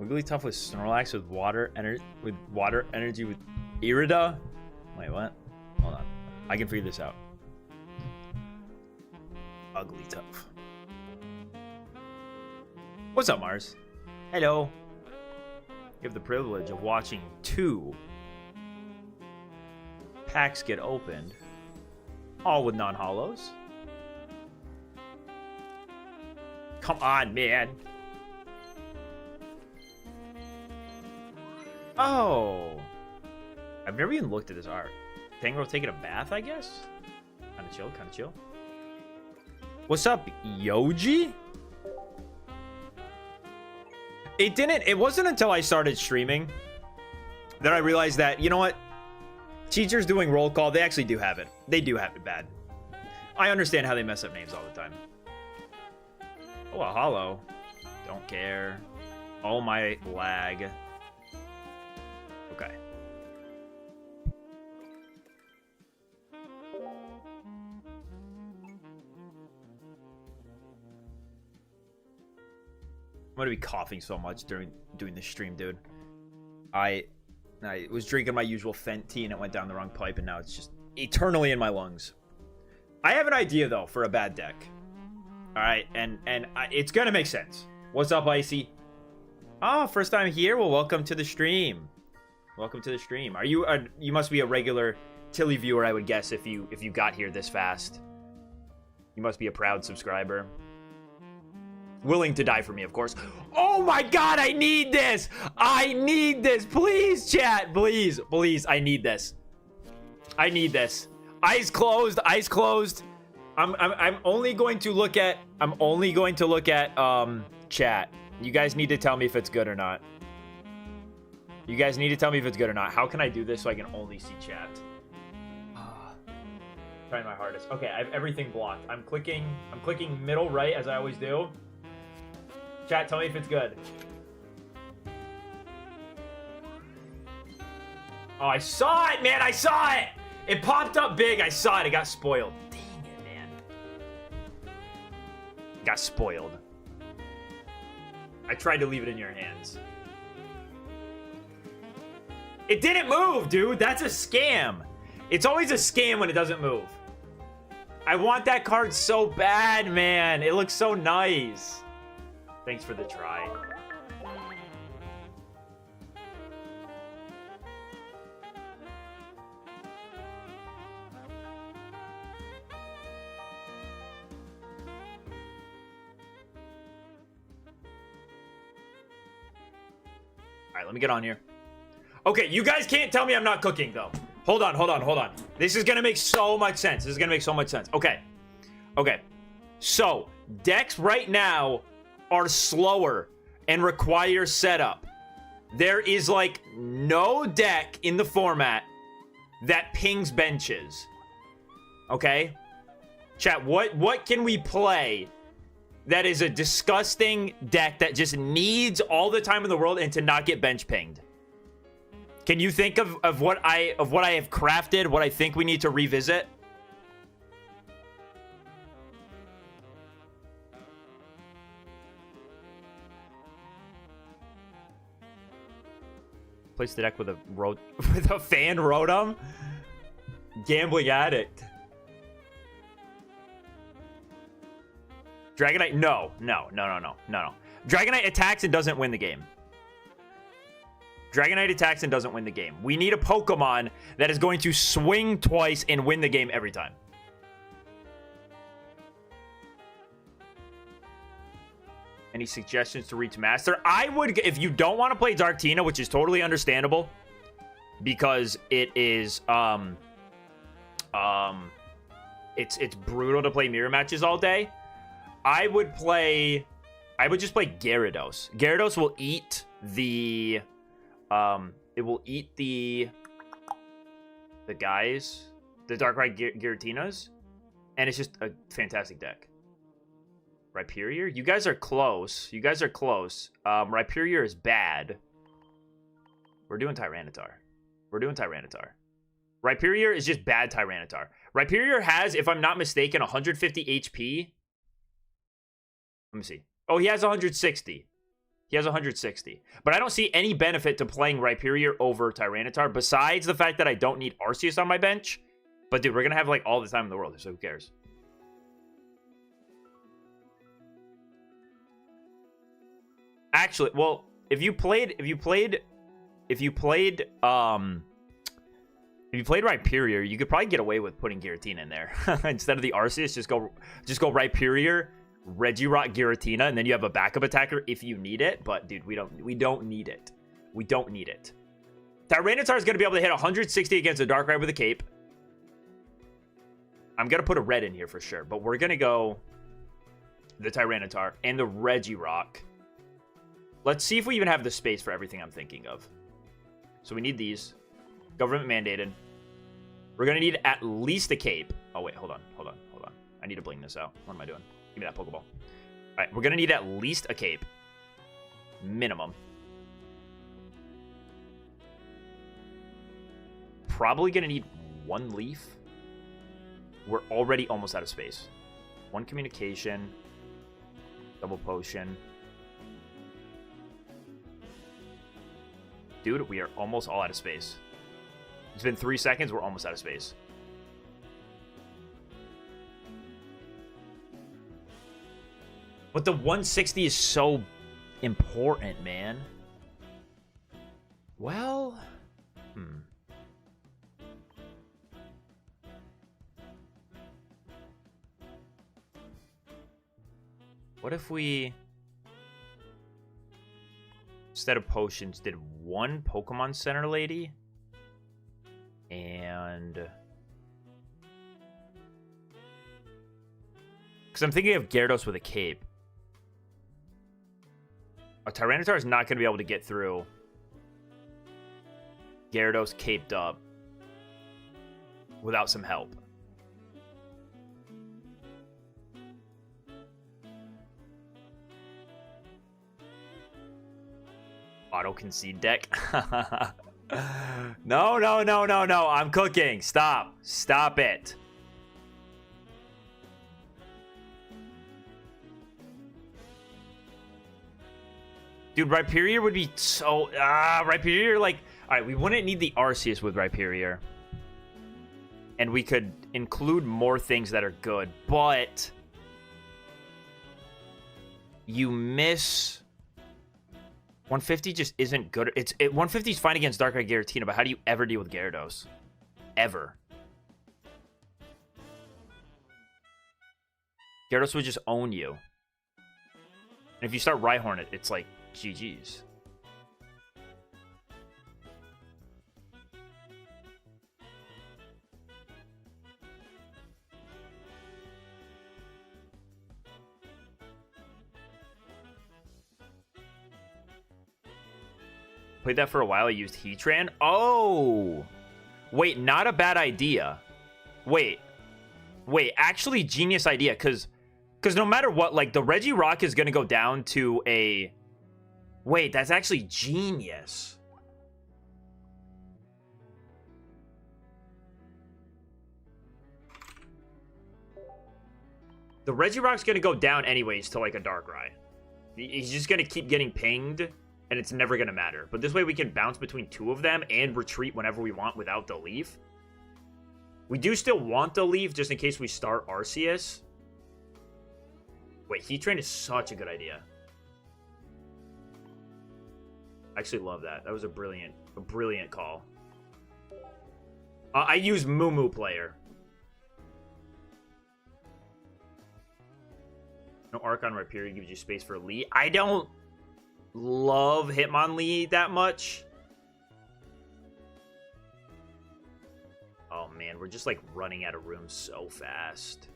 Wigglytuff with Snorlax with water energy with Irida. Wait, what? Hold on. I can figure this out. Uglytuff. What's up, Mars? Hello. You have the privilege of watching 2 packs get opened, all with non-hollows. Come on, man. Oh. I've never even looked at this art. Tangrowth taking a bath, I guess? Kinda chill, kinda chill. What's up, Yoji? It wasn't until I started streaming that I realized that, you know what? Teachers doing roll call, they actually do have it. They do have it bad. I understand how they mess up names all the time. Oh, a hollow. Don't care. Oh, my lag. Okay. I'm gonna be coughing so much doing this stream, dude. I was drinking my usual Fent tea and it went down the wrong pipe, and now it's just eternally in my lungs. I have an idea though for a bad deck. All right, and it's gonna make sense. What's up, Icy? Oh, first time here. Well, welcome to the stream. Welcome to the stream. Are you? You must be a regular Tilly viewer, I would guess, if you got here this fast. You must be a proud subscriber. Willing to die for me, of course. Oh my god, I need this! I need this! Please, chat! Please, please, I need this. I need this. Eyes closed, eyes closed. I'm only going to look at chat. You guys need to tell me if it's good or not. You guys need to tell me if it's good or not. How can I do this so I can only see chat? Trying my hardest. Okay, I have everything blocked. I'm clicking middle right as I always do. Chat, tell me if it's good. Oh, I saw it, man. I saw it. It popped up big. I saw it. It got spoiled. Dang it, man. Got spoiled. I tried to leave it in your hands. It didn't move, dude. That's a scam. It's always a scam when it doesn't move. I want that card so bad, man. It looks so nice. Thanks for the try. Alright, let me get on here. Okay, you guys can't tell me I'm not cooking, though. Hold on. This is gonna make so much sense. Okay. Okay. So, decks right now are slower and require setup. There is like no deck in the format that pings benches. Okay? Chat, what can we play that is a disgusting deck that just needs all the time in the world and to not get bench pinged? Can you think of what I have crafted, what I think we need to revisit? Place the deck with a fan Rotom? Gambling addict. Dragonite? No. Dragonite attacks and doesn't win the game. We need a Pokemon that is going to swing twice and win the game every time. Any suggestions to reach Master? I would, if you don't want to play Darktina, which is totally understandable, because it is, it's brutal to play mirror matches all day. I would just play Gyarados. Gyarados will eat the, the guys, the Darkrai Giratinas, and it's just a fantastic deck. Rhyperior? You guys are close. Rhyperior is bad. We're doing Tyranitar. Rhyperior is just bad Tyranitar. Rhyperior has, if I'm not mistaken, 150 HP. Let me see. Oh, he has 160. He has 160. But I don't see any benefit to playing Rhyperior over Tyranitar besides the fact that I don't need Arceus on my bench. But, dude, we're going to have, like, all the time in the world, so who cares? Actually, well, if you played Rhyperior, you could probably get away with putting Giratina in there. Instead of the Arceus, just go Rhyperior, Regirock, Giratina, and then you have a backup attacker if you need it. But dude, we don't need it. We don't need it. Tyranitar is going to be able to hit 160 against a Darkrai with a cape. I'm going to put a red in here for sure, but we're going to go the Tyranitar and the Regirock. Let's see if we even have the space for everything I'm thinking of. So we need these. Government mandated. We're going to need at least a cape. Oh, wait. Hold on. I need to bling this out. What am I doing? Give me that Pokeball. All right. We're going to need at least a cape. Minimum. Probably going to need one leaf. We're already almost out of space. One communication. Double potion. Dude, we are almost all out of space. It's been 3 seconds. We're almost out of space. But the 160 is so important, man. Well, what if we, instead of potions, did one Pokemon Center lady? And because I'm thinking of Gyarados with a cape. A Tyranitar is not going to be able to get through Gyarados caped up without some help. Auto concede deck. No. I'm cooking. Stop it. Dude, Rhyperior would be so... Rhyperior, like... Alright, we wouldn't need the Arceus with Rhyperior. And we could include more things that are good. But... you miss... 150 just isn't good. 150 is fine against Darkrai Giratina, but how do you ever deal with Gyarados? Ever. Gyarados would just own you. And if you start Rhyhorn, it's like GG's. Played that for a while. I used Heatran. Oh! Wait, not a bad idea. Wait, actually genius idea, because no matter what, like, the Regirock is going to go down to a... Wait, that's actually genius. The Regirock's going to go down anyways to, like, a Darkrai. He's just going to keep getting pinged, and it's never going to matter. But this way we can bounce between two of them and retreat whenever we want without the leaf. We do still want the leaf just in case we start Arceus. Wait, Heatran is such a good idea. I actually love that. That was a brilliant call. I use Moo Player. No Archon Rhyperior gives you space for Lee. I don't love Hitmonlee that much. Oh man, we're just like running out of room so fast.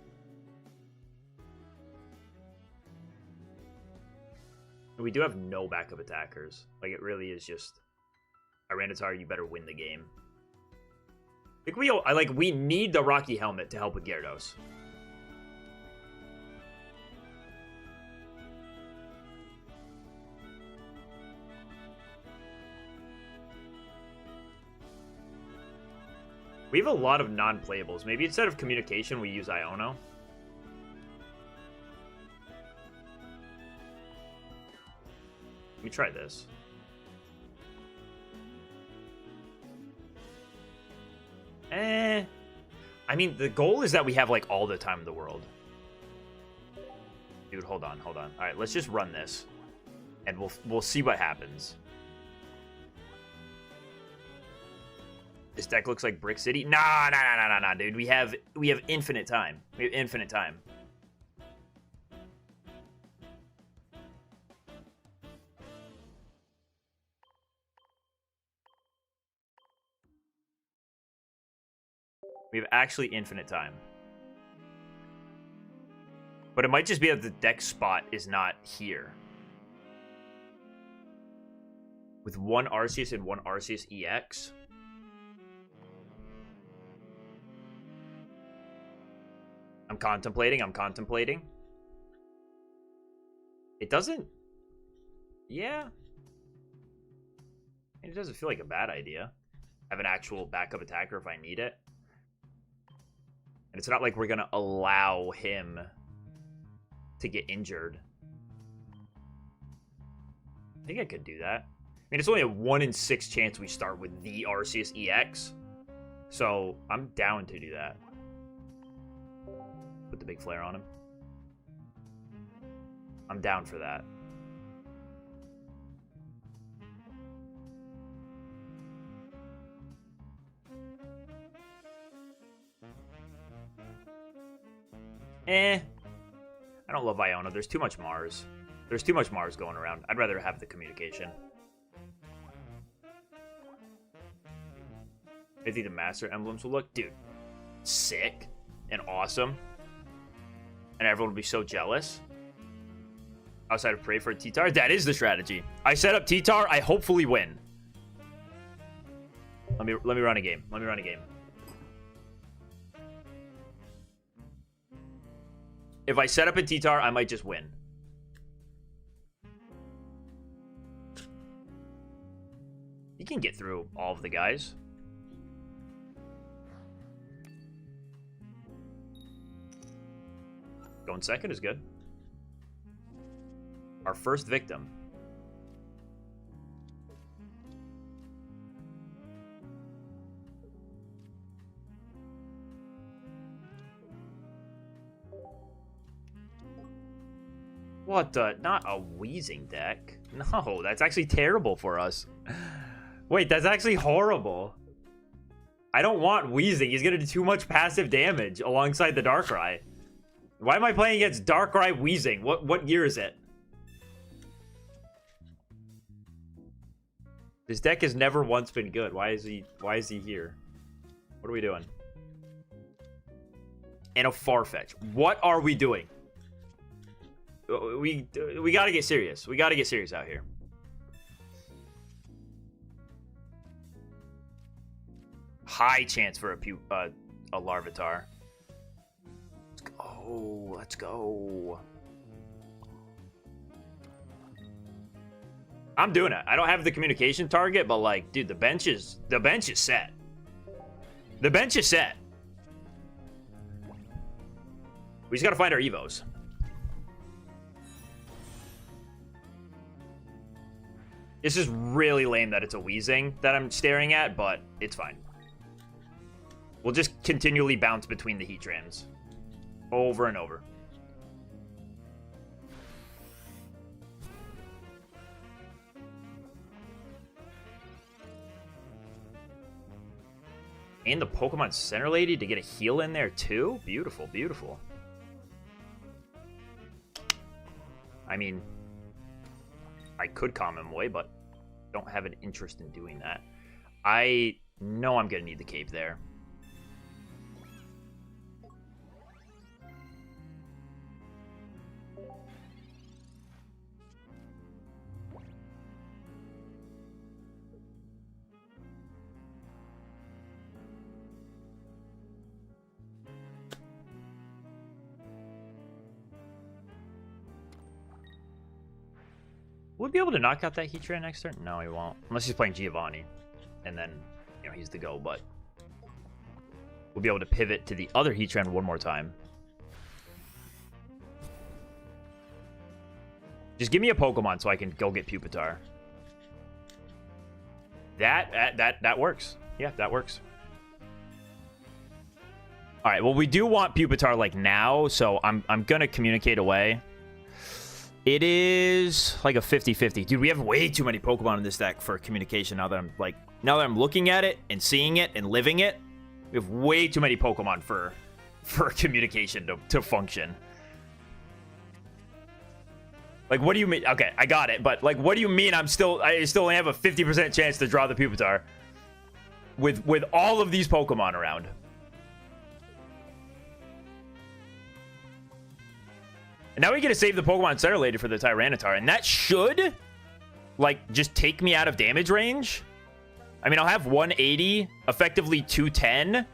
We do have no backup attackers. Like, it really is just Tyranitar, you better win the game. I think we need the Rocky Helmet to help with Gyarados. We have a lot of non-playables. Maybe instead of communication, we use Iono. me try this. I mean, the goal is that we have, like, all the time in the world. Dude, hold on. All right, let's just run this. And we'll see what happens. This deck looks like Brick City. Nah, dude. We have infinite time. We have infinite time. We have actually infinite time. But it might just be that the deck spot is not here. With one Arceus and one Arceus EX. I'm contemplating. It doesn't... Yeah. It doesn't feel like a bad idea. Have an actual backup attacker if I need it. And it's not like we're going to allow him to get injured. I think I could do that. I mean, it's only a 1 in 6 chance we start with the Arceus EX. So, I'm down to do that. Put the big flare on him. I'm down for that. I don't love Iona. There's too much Mars. There's too much Mars going around. I'd rather have the communication. I think the Master Emblems will look, dude, sick and awesome. And everyone will be so jealous. Outside of pray for a T-Tar, that is the strategy. I set up T-Tar, I hopefully win. Let me run a game. If I set up a T-Tar, I might just win. You can get through all of the guys. Going second is good. Our first victim. What the? Not a wheezing deck. No, that's actually terrible for us. Wait, that's actually horrible. I don't want wheezing. He's gonna do too much passive damage alongside the Darkrai. Why am I playing against Darkrai Wheezing? What year is it? This deck has never once been good. Why is he here? What are we doing? And a Farfetch. What are we doing? We gotta get serious. We gotta get serious out here. High chance for a Larvitar. Let's go. I'm doing it. I don't have the communication target, but like, dude, the bench is set. The bench is set. We just gotta find our Evos. This is really lame that it's a Weezing that I'm staring at, but it's fine. We'll just continually bounce between the Heatrans. Over and over. And the Pokemon Center Lady to get a heal in there too? Beautiful, beautiful. I mean, I could calm him away, but don't have an interest in doing that. I know I'm going to need the cape there. Would be able to knock out that Heatran next turn? No, he won't. Unless he's playing Giovanni. And then, you know, he's the go, but... We'll be able to pivot to the other Heatran one more time. Just give me a Pokemon so I can go get Pupitar. That works. Yeah, that works. All right, well, we do want Pupitar, like, now, so I'm going to communicate away. It is, like, a 50-50. Dude, we have way too many Pokemon in this deck for communication now that I'm looking at it and seeing it and living it. We have way too many Pokemon for communication to function. Like, what do you mean? Okay, I got it, but, like, what do you mean I still only have a 50% chance to draw the Pupitar with all of these Pokemon around? And now we get to save the Pokemon Center Lady for the Tyranitar, and that should, like, just take me out of damage range. I mean, I'll have 180, effectively 210.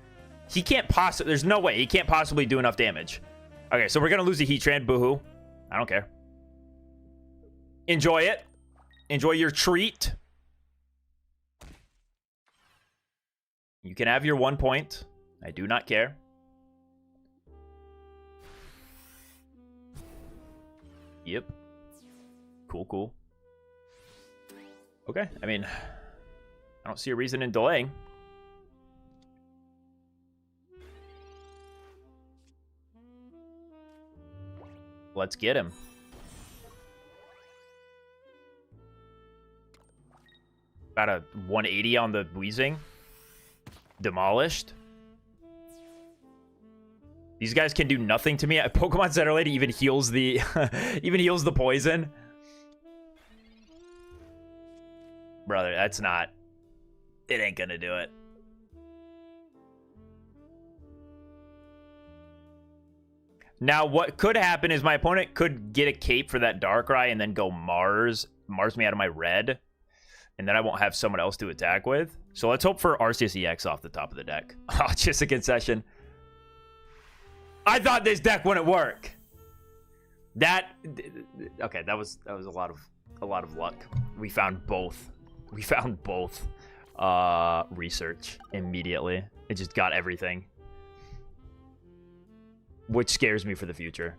He can't possibly... There's no way. He can't possibly do enough damage. Okay, so we're going to lose a Heatran. Boo-hoo. I don't care. Enjoy it. Enjoy your treat. You can have your 1 point. I do not care. Yep. Cool, cool. Okay, I mean, I don't see a reason in delaying. Let's get him. About a 180 on the Weezing. Demolished. These guys can do nothing to me. Pokemon Center Lady even heals the the poison. Brother, that's not... It ain't gonna do it. Now, what could happen is my opponent could get a cape for that Darkrai and then go Mars me out of my red. And then I won't have someone else to attack with. So let's hope for Arceus EX off the top of the deck. Oh, just a concession. I thought this deck wouldn't work. Okay, that was a lot of luck. We found both. We found both research immediately. It just got everything. Which scares me for the future.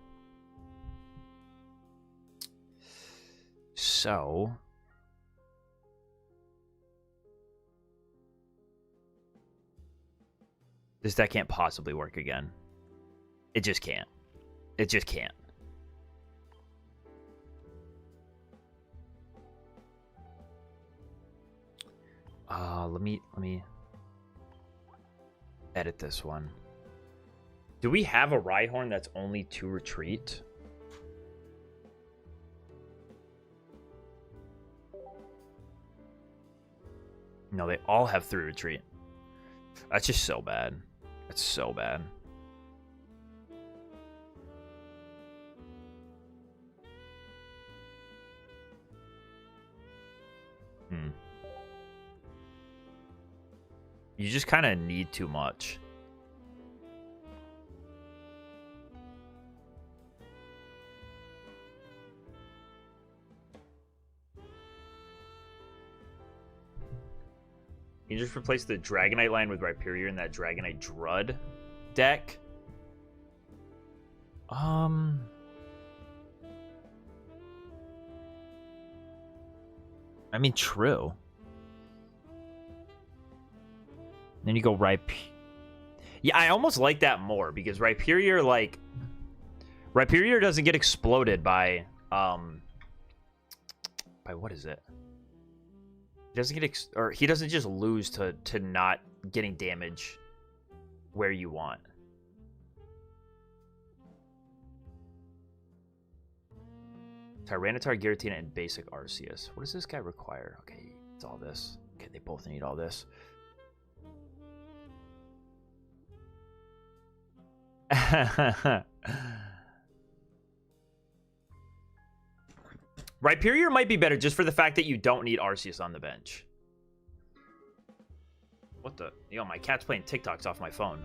So, this deck can't possibly work again. It just can't. It just can't. Let me edit this one. Do we have a Rhyhorn that's only 2 retreat? No, they all have 3 retreat. That's just so bad. That's so bad. You just kind of need too much. You just replace the Dragonite line with Rhyperior in that Dragonite Drud deck. I mean, true. Then you go Yeah, I almost like that more because Rhyperior, like, Rhyperior doesn't get exploded by what is it? He doesn't get he doesn't just lose to not getting damage where you want. Tyranitar, Giratina, and basic Arceus. What does this guy require? Okay, it's all this. Okay, they both need all this. Rhyperior might be better just for the fact that you don't need Arceus on the bench. What the? Yo, my cat's playing TikToks off my phone.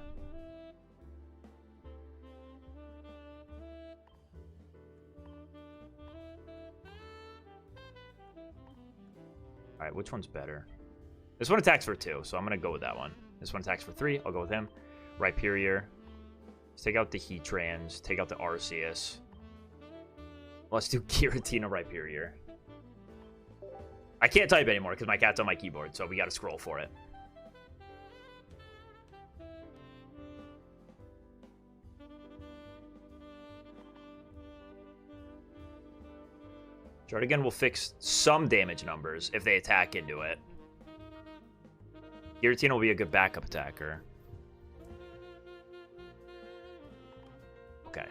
Alright, which one's better? This one attacks for 2, so I'm going to go with that one. This one attacks for 3. I'll go with him. Rhyperior. Let's take out the Heatrans. Take out the Arceus. Let's do Giratina Rhyperior. I can't type anymore because my cat's on my keyboard, so we gotta scroll for it. Jardigan will fix some damage numbers if they attack into it. Giratina will be a good backup attacker. Okay.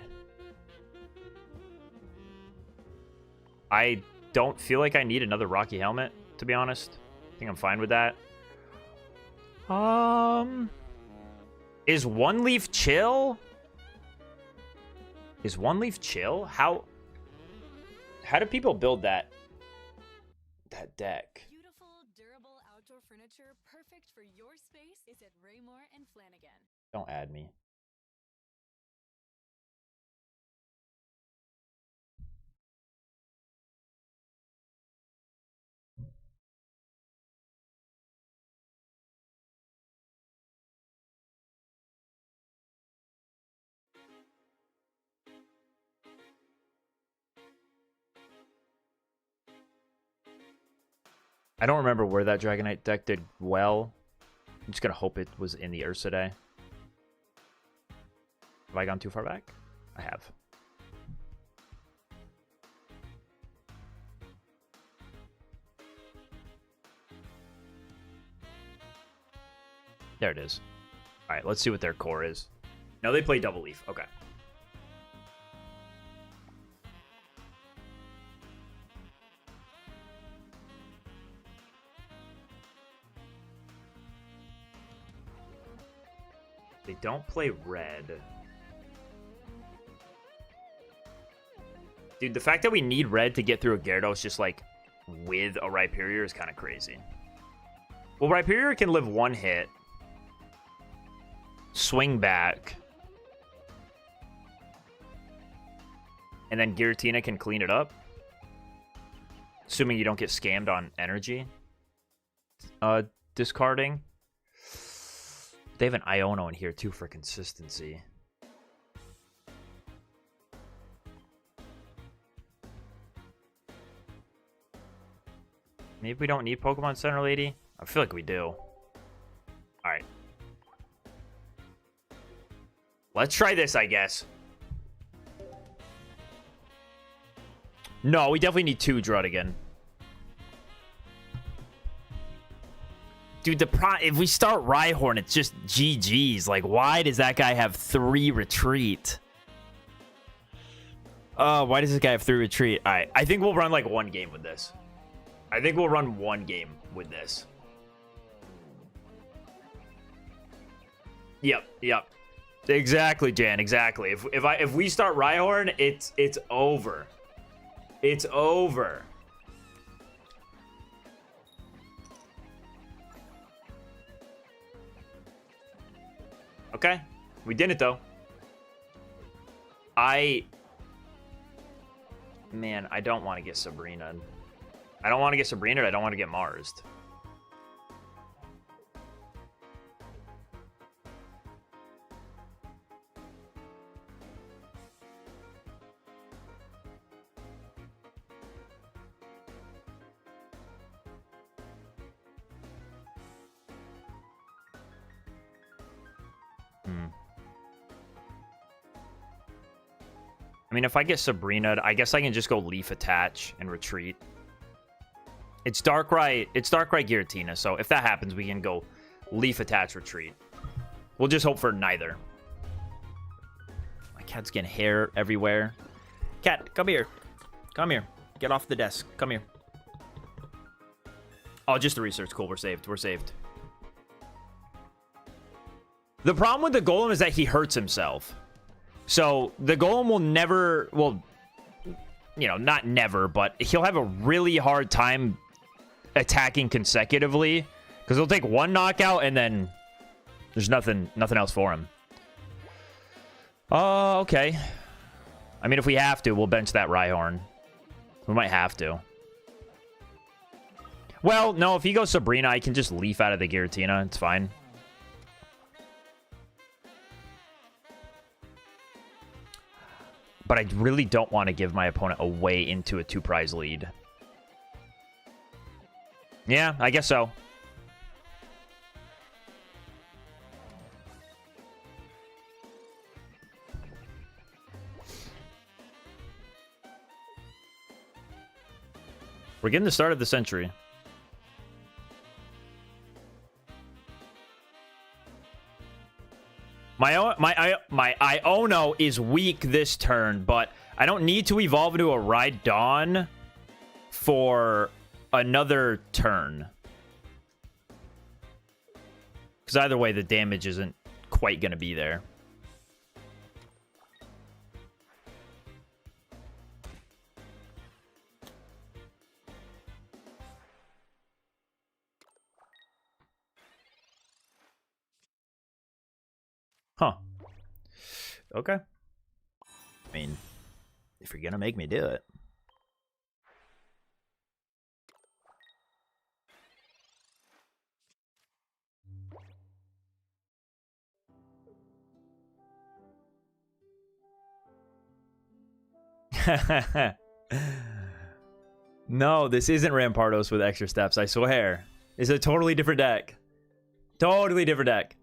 I don't feel like I need another Rocky Helmet, to be honest. I think I'm fine with that. Is One Leaf chill? Is One Leaf chill? How do people build that deck? Beautiful, durable outdoor furniture perfect for your space is at Raymore and Flanagan. Don't add me. I don't remember where that Dragonite deck did well. I'm just going to hope it was in the Ursa Day. Have I gone too far back? I have. There it is. All right, let's see what their core is. No, they play Double Leaf. Okay. They don't play red. Dude, the fact that we need red to get through a Gyarados just like with a Rhyperior is kind of crazy. Well, Rhyperior can live one hit. Swing back. And then Giratina can clean it up. Assuming you don't get scammed on energy. Discarding. They have an Iono in here, too, for consistency. Maybe we don't need Pokemon Center Lady? I feel like we do. Alright. Let's try this, I guess. No, we definitely need 2 Druddigan. Dude, if we start Rhyhorn, it's just GG's. Like, why does that guy have 3 retreat? Why does this guy have 3 retreat? All right, I think we'll run like 1 game with this. I think we'll run 1 game with this. Yep. Exactly, Jan. Exactly. If we start Rhyhorn, it's over. It's over. Okay, we did it though. Man, I don't want to get Sabrina. I don't want to get Sabrina. I don't want to get Marsed. I mean, if I get Sabrina, I guess I can just go Leaf Attach and retreat. It's Darkrai Giratina, so if that happens, we can go Leaf Attach, retreat. We'll just hope for neither. My cat's getting hair everywhere. Cat, come here. Come here. Get off the desk. Come here. Oh, just the research. Cool, we're saved. We're saved. The problem with the Golem is that he hurts himself. So the Golem will never, well, you know, not never, but he'll have a really hard time attacking consecutively because he'll take 1 knockout and then there's nothing else for him. Okay. I mean, if we have to, we'll bench that Rhyhorn. We might have to. Well, no, if he goes Sabrina, I can just Leaf out of the Giratina. It's fine. But I really don't want to give my opponent away into a 2-prize lead. Yeah, I guess so. We're getting the start of the century. My Iono is weak this turn, but I don't need to evolve into a Ride Dawn for another turn. Because either way, the damage isn't quite going to be there. Huh. Okay. I mean, if you're gonna make me do it. No, this isn't Rampardos with extra steps, I swear. It's a totally different deck. Totally different deck.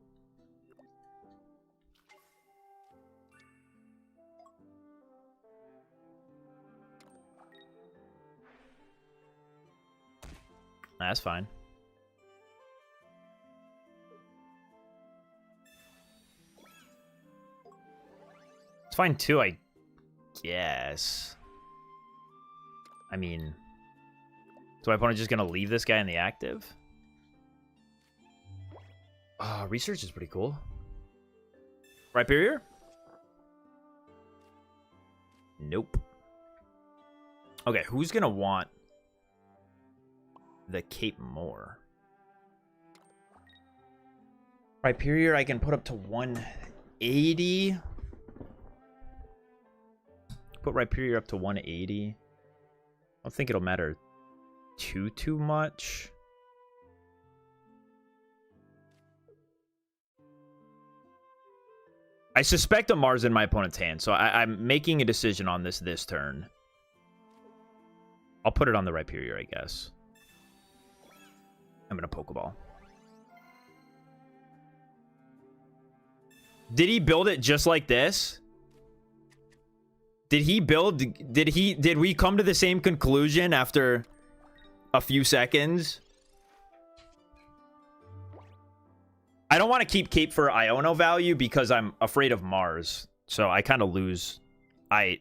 That's fine. It's fine too, I guess. I mean, is my opponent just gonna leave this guy in the active? Research is pretty cool. Rhyperior? Nope. Okay, who's gonna want the Cape more? Rhyperior I can put up to 180. Put Rhyperior up to 180. I don't think it'll matter too much. I suspect a Mars in my opponent's hand, so I'm making a decision on this turn. I'll put it on the Rhyperior, I guess. I'm gonna Pokeball. Did he build it just like this? Did we come to the same conclusion after a few seconds? I don't want to keep Cape for Iono value because I'm afraid of Mars. So I kind of lose. If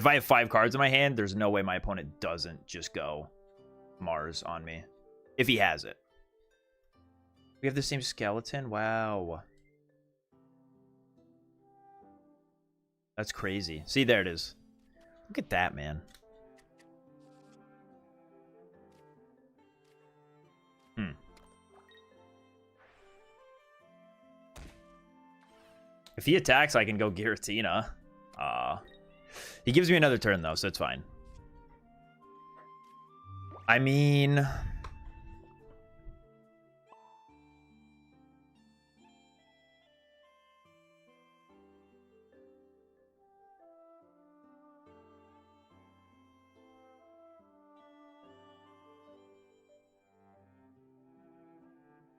I have 5 cards in my hand, there's no way my opponent doesn't just go Mars on me. If he has it. We have the same skeleton? Wow. That's crazy. See, there it is. Look at that, man. If he attacks, I can go Giratina. He gives me another turn, though, so it's fine. I mean...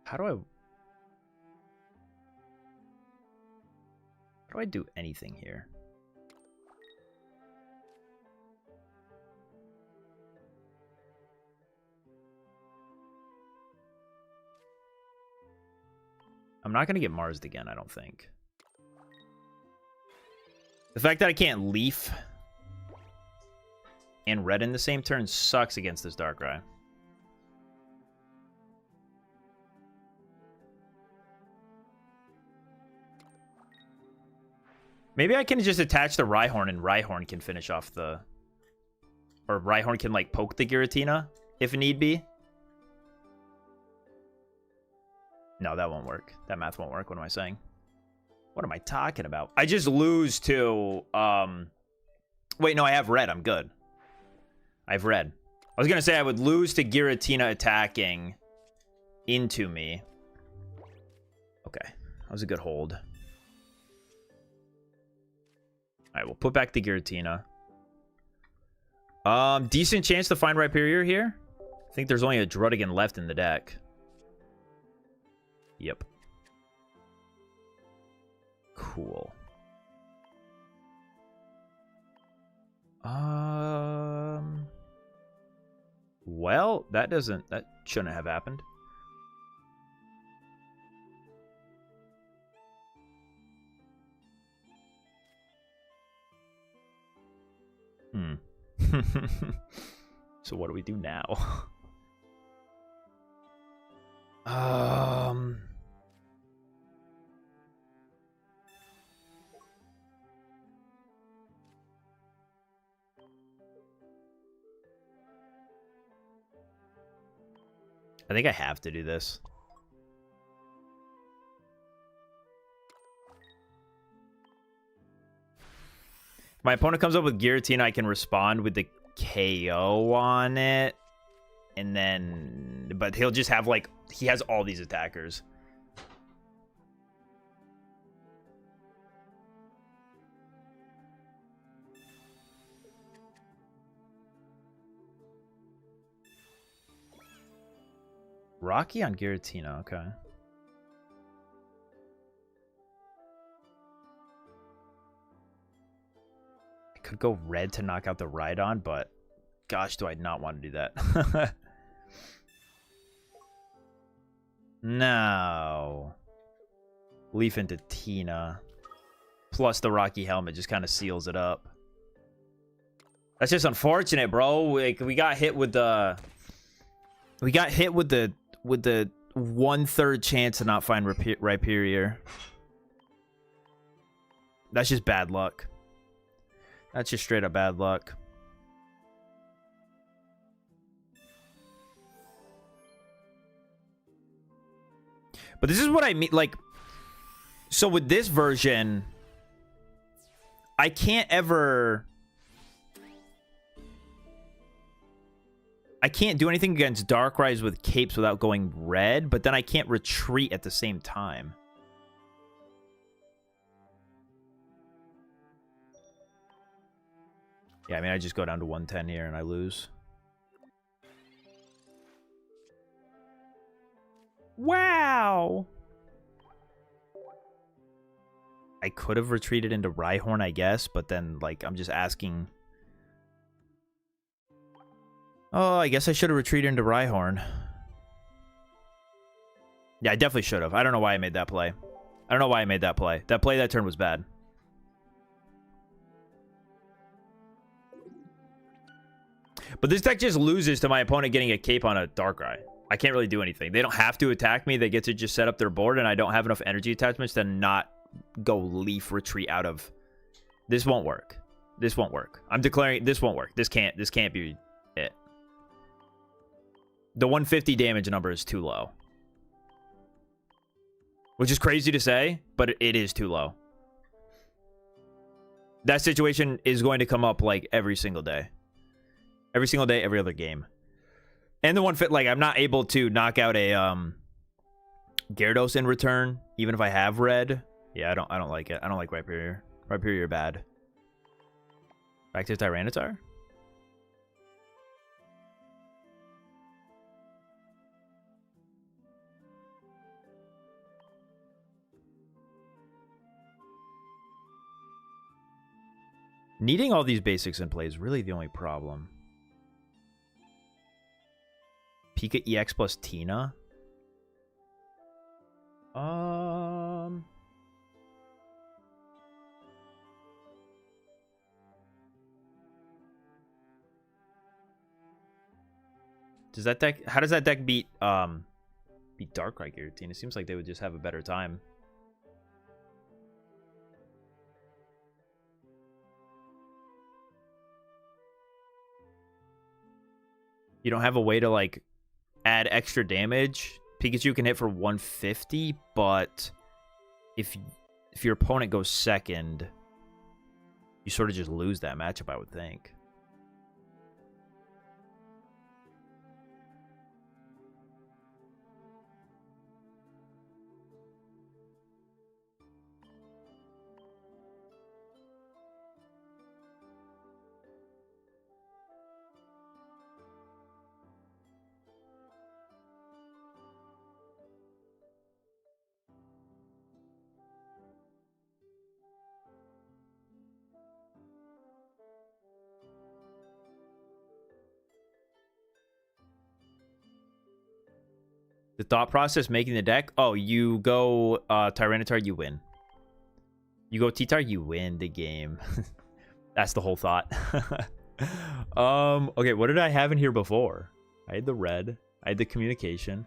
How do I do anything here? I'm not going to get Mars'd again, I don't think. The fact that I can't Leaf and Red in the same turn sucks against this Darkrai. Maybe I can just attach the Rhyhorn and Rhyhorn can finish off the... Or Rhyhorn can, like, poke the Giratina if need be. No, that won't work. That math won't work. What am I saying? What am I talking about? I just lose to... Wait, no, I have Red. I'm good. I have Red. I was going to say I would lose to Giratina attacking into me. Okay. That was a good hold. Alright, we'll put back the Giratina. Decent chance to find Rhyperior here. I think there's only a Druddigan left in the deck. Yep. Cool. Well, that shouldn't have happened. So what do we do now? I think I have to do this. If my opponent comes up with Giratina, I can respond with the KO on it. And then... But he'll just have, like... He has all these attackers. Rocky on Giratina, okay. I could go red to knock out the Rhydon, but gosh, do I not want to do that. No. Leaf into Tina. Plus the Rocky Helmet just kind of seals it up. That's just unfortunate, bro. Like, we got hit with the... We got hit with the 1/3 chance to not find Rhyperior. That's just bad luck. That's just straight up bad luck. But this is what I mean, like, so with this version, I can't do anything against Darkrai with capes without going red, but then I can't retreat at the same time. Yeah, I mean, I just go down to 110 here and I lose. Wow! I could have retreated into Rhyhorn, I guess, but then, like, I'm just asking... Oh, I guess I should have retreated into Rhyhorn. Yeah, I definitely should have. I don't know why I made that play. I don't know why I made that play. That turn was bad. But this deck just loses to my opponent getting a cape on a Darkrai. I can't really do anything. They don't have to attack me. They get to just set up their board, and I don't have enough energy attachments to not go Leaf retreat out of... This won't work. This won't work. I'm declaring this won't work. This can't be it. The 150 damage number is too low. Which is crazy to say, but it is too low. That situation is going to come up, like, every single day. Every single day, every other game. And the like, I'm not able to knock out a Gyarados in return, even if I have red. Yeah, I don't like it. I don't like Rhyperior. Rhyperior bad. Back to Tyranitar? Needing all these basics in play is really the only problem. Pika EX plus Tina? Does that deck... How does that deck beat Darkrai Giratina? It seems like they would just have a better time. You don't have a way to, like, add extra damage. Pikachu can hit for 150, but if your opponent goes second, you sort of just lose that matchup, I would think. The thought process making the deck. Oh, you go Tyranitar, you win. You go T-Tar, you win the game. That's the whole thought. Okay, what did I have in here before? I had the red. I had the communication.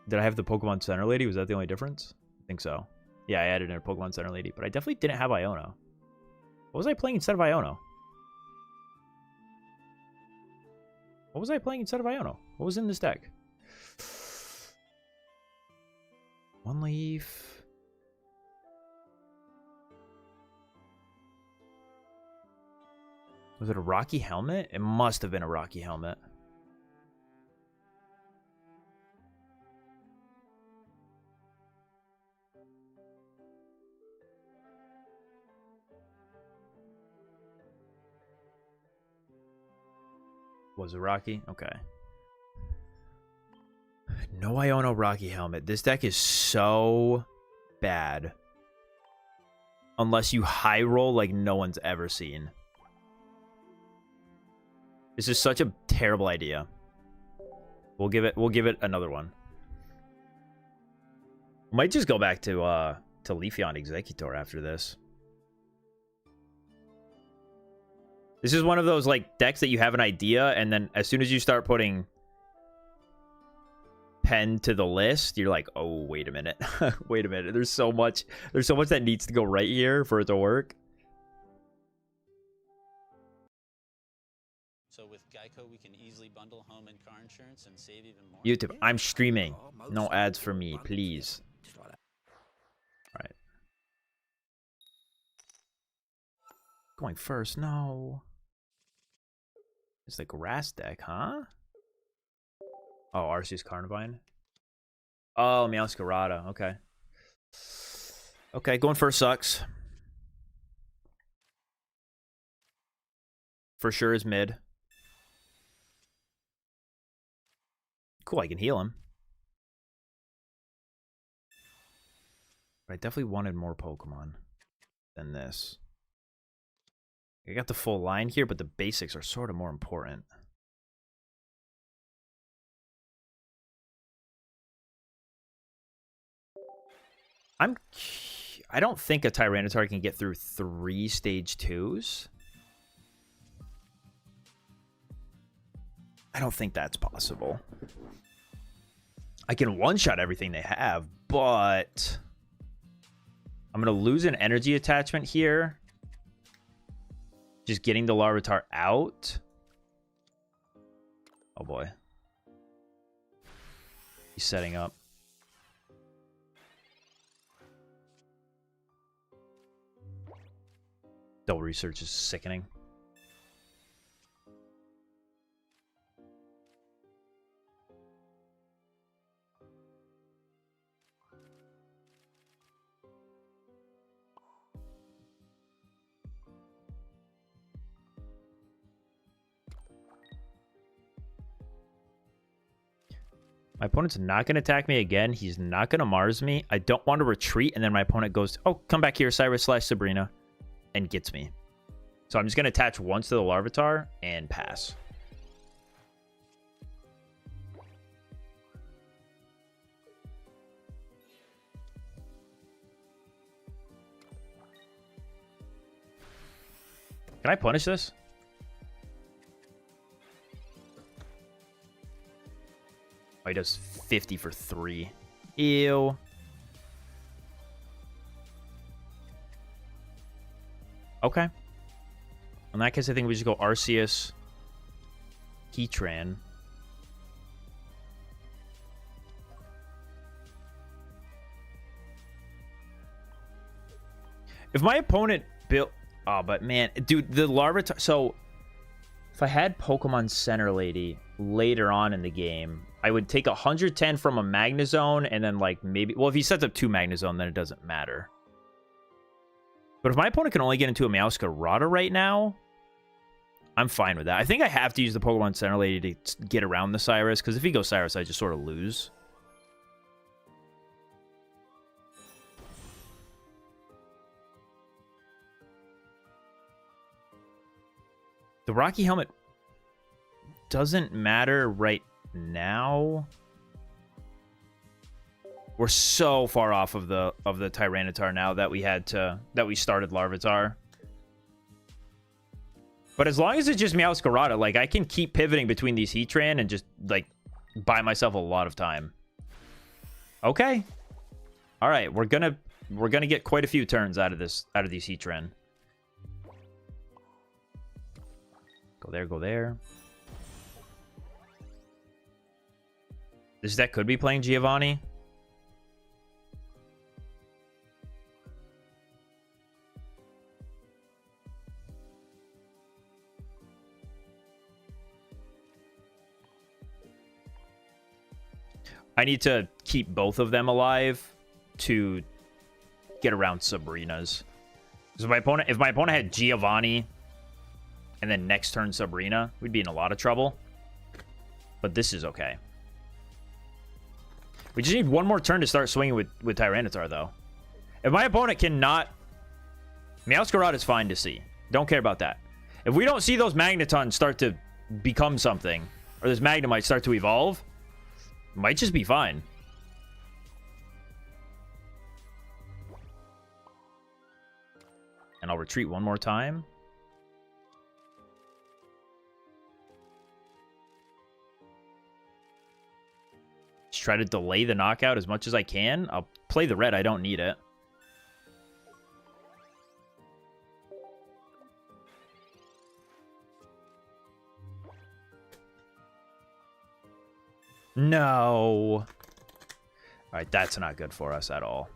Did I have the Pokemon Center Lady? Was that the only difference? I think so. Yeah, I added in a Pokemon Center Lady, but I definitely didn't have Iono. What was I playing instead of Iono? What was I playing instead of Iono? What was in this deck? One leaf. Was it a Rocky Helmet? It must have been a Rocky Helmet. Was it Rocky? Okay. No Iono Rocky Helmet. This deck is so bad. Unless you high roll like no one's ever seen. This is such a terrible idea. We'll give it another one. Might just go back to Leafeon Exeggutor after this. This is one of those like decks that you have an idea, and then as soon as you start putting pen to the list, you're like, oh, wait a minute. Wait a minute. There's so much that needs to go right here for it to work. So with Geico, we can easily bundle home and car insurance and save even more. YouTube, I'm streaming. No ads for me, please. All right. Going first, no. It's the grass deck, huh? Oh, Arceus Carnivine. Oh, Meowscarada. Okay. Okay, going first sucks. For sure is mid. Cool, I can heal him. But I definitely wanted more Pokemon than this. I got the full line here, but the basics are sort of more important. I don't think a Tyranitar can get through 3 stage 2s. I don't think that's possible. I can one-shot everything they have, but I'm going to lose an energy attachment here. Just getting the Larvitar out. Oh boy. He's setting up. Double research is sickening. My opponent's not going to attack me again. He's not going to Mars me. I don't want to retreat, and then my opponent goes, oh, come back here, Cyrus/Sabrina, and gets me. So I'm just going to attach once to the Larvitar and pass. Can I punish this? Oh, he does 50 for 3. Ew. Okay. In that case, I think we just go Arceus, Heatran. If my opponent built... Oh, but man, dude, the Larvitar... So, if I had Pokemon Center Lady later on in the game, I would take 110 from a Magnezone and then, like, maybe... Well, if he sets up 2 Magnezone, then it doesn't matter. But if my opponent can only get into a Meowscarada right now, I'm fine with that. I think I have to use the Pokemon Center Lady to get around the Cyrus, because if he goes Cyrus, I just sort of lose. The Rocky Helmet doesn't matter right now. We're so far off of the Tyranitar now that we started Larvitar. But as long as it's just Meowscarada, like, I can keep pivoting between these Heatran and just, like, buy myself a lot of time. Okay. All right, we're gonna get quite a few turns out of these Heatran. Go there, go there. This deck could be playing Giovanni. I need to keep both of them alive to get around Sabrina's. So if my opponent had Giovanni and then next turn Sabrina, we'd be in a lot of trouble. But this is okay. We just need one more turn to start swinging with Tyranitar, though. If my opponent cannot... Meowscarada is fine to see. Don't care about that. If we don't see those Magnetons start to become something, or this Magnemite start to evolve, might just be fine. And I'll retreat one more time. Just try to delay the knockout as much as I can. I'll play the red. I don't need it. No. All right, that's not good for us at all.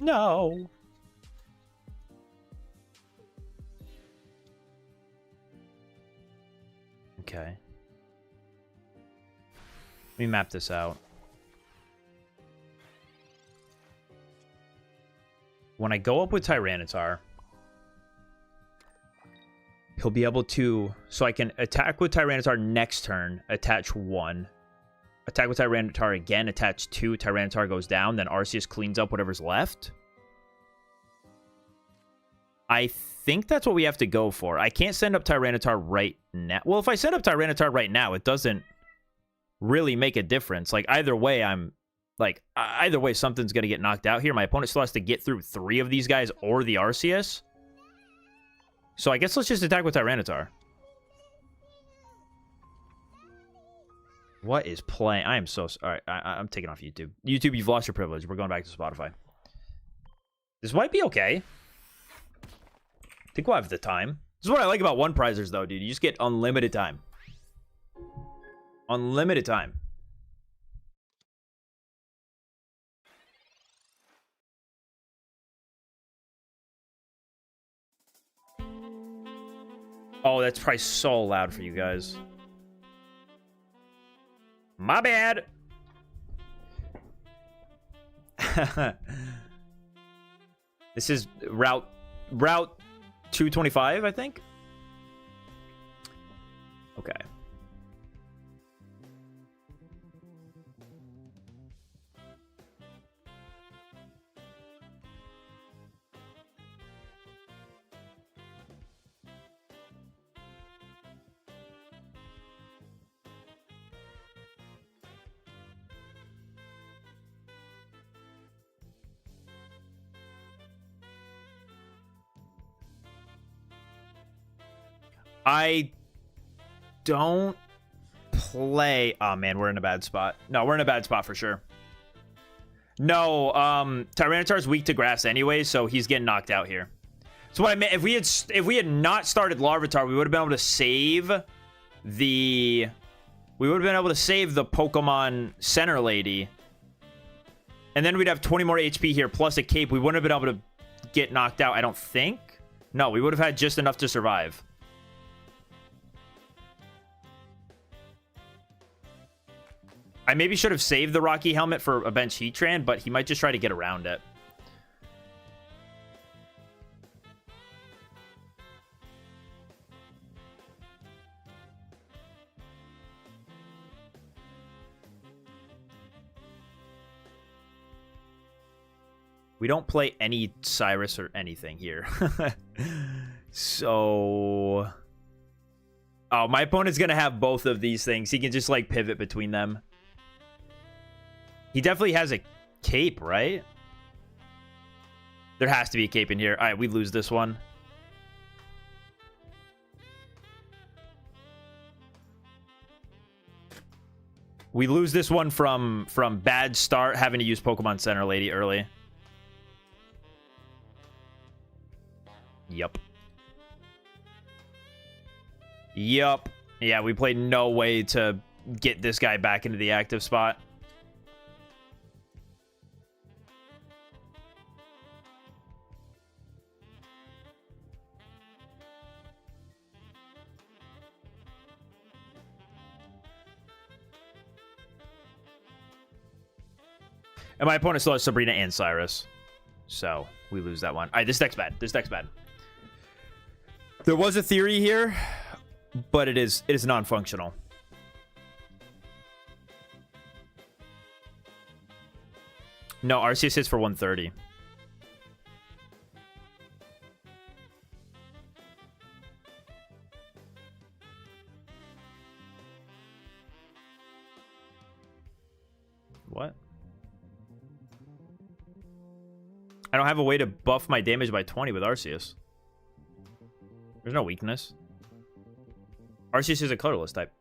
No. Okay. Let me map this out. When I go up with Tyranitar, he'll be able to... So I can attack with Tyranitar next turn, attach 1. Attack with Tyranitar again, attach 2. Tyranitar goes down, then Arceus cleans up whatever's left. I think that's what we have to go for. I can't send up Tyranitar right now. Well, if I send up Tyranitar right now, it doesn't really make a difference. Like, either way, either way, something's going to get knocked out here. My opponent still has to get through 3 of these guys or the Arceus. So I guess let's just attack with Tyranitar. What is playing? I am so... Alright, I'm taking off YouTube. YouTube, you've lost your privilege. We're going back to Spotify. This might be okay. I think we'll have the time. This is what I like about one prizers, though, dude. You just get unlimited time. Unlimited time. Oh, that's probably so loud for you guys. My bad. This is route 225, I think. Okay. I don't play... Oh, man, we're in a bad spot. No, we're in a bad spot for sure. No, Tyranitar's weak to grass anyway, so he's getting knocked out here. So what I meant, if we had not started Larvitar, we would have been able to save the... We would have been able to save the Pokemon Center Lady. And then we'd have 20 more HP here, plus a cape. We wouldn't have been able to get knocked out, I don't think. No, we would have had just enough to survive. I maybe should have saved the Rocky Helmet for a bench Heatran, but he might just try to get around it. We don't play any Cyrus or anything here. So... Oh, my opponent's gonna have both of these things. He can just like pivot between them. He definitely has a cape, right? There has to be a cape in here. All right, we lose this one. We lose this one from bad start, having to use Pokemon Center Lady early. Yup. Yup. Yeah, we played no way to get this guy back into the active spot. And my opponent still has Sabrina and Cyrus. So, we lose that one. All right, this deck's bad. This deck's bad. There was a theory here, but it is non-functional. No, Arceus hits for 130. What? I don't have a way to buff my damage by 20 with Arceus. There's no weakness. Arceus is a colorless type.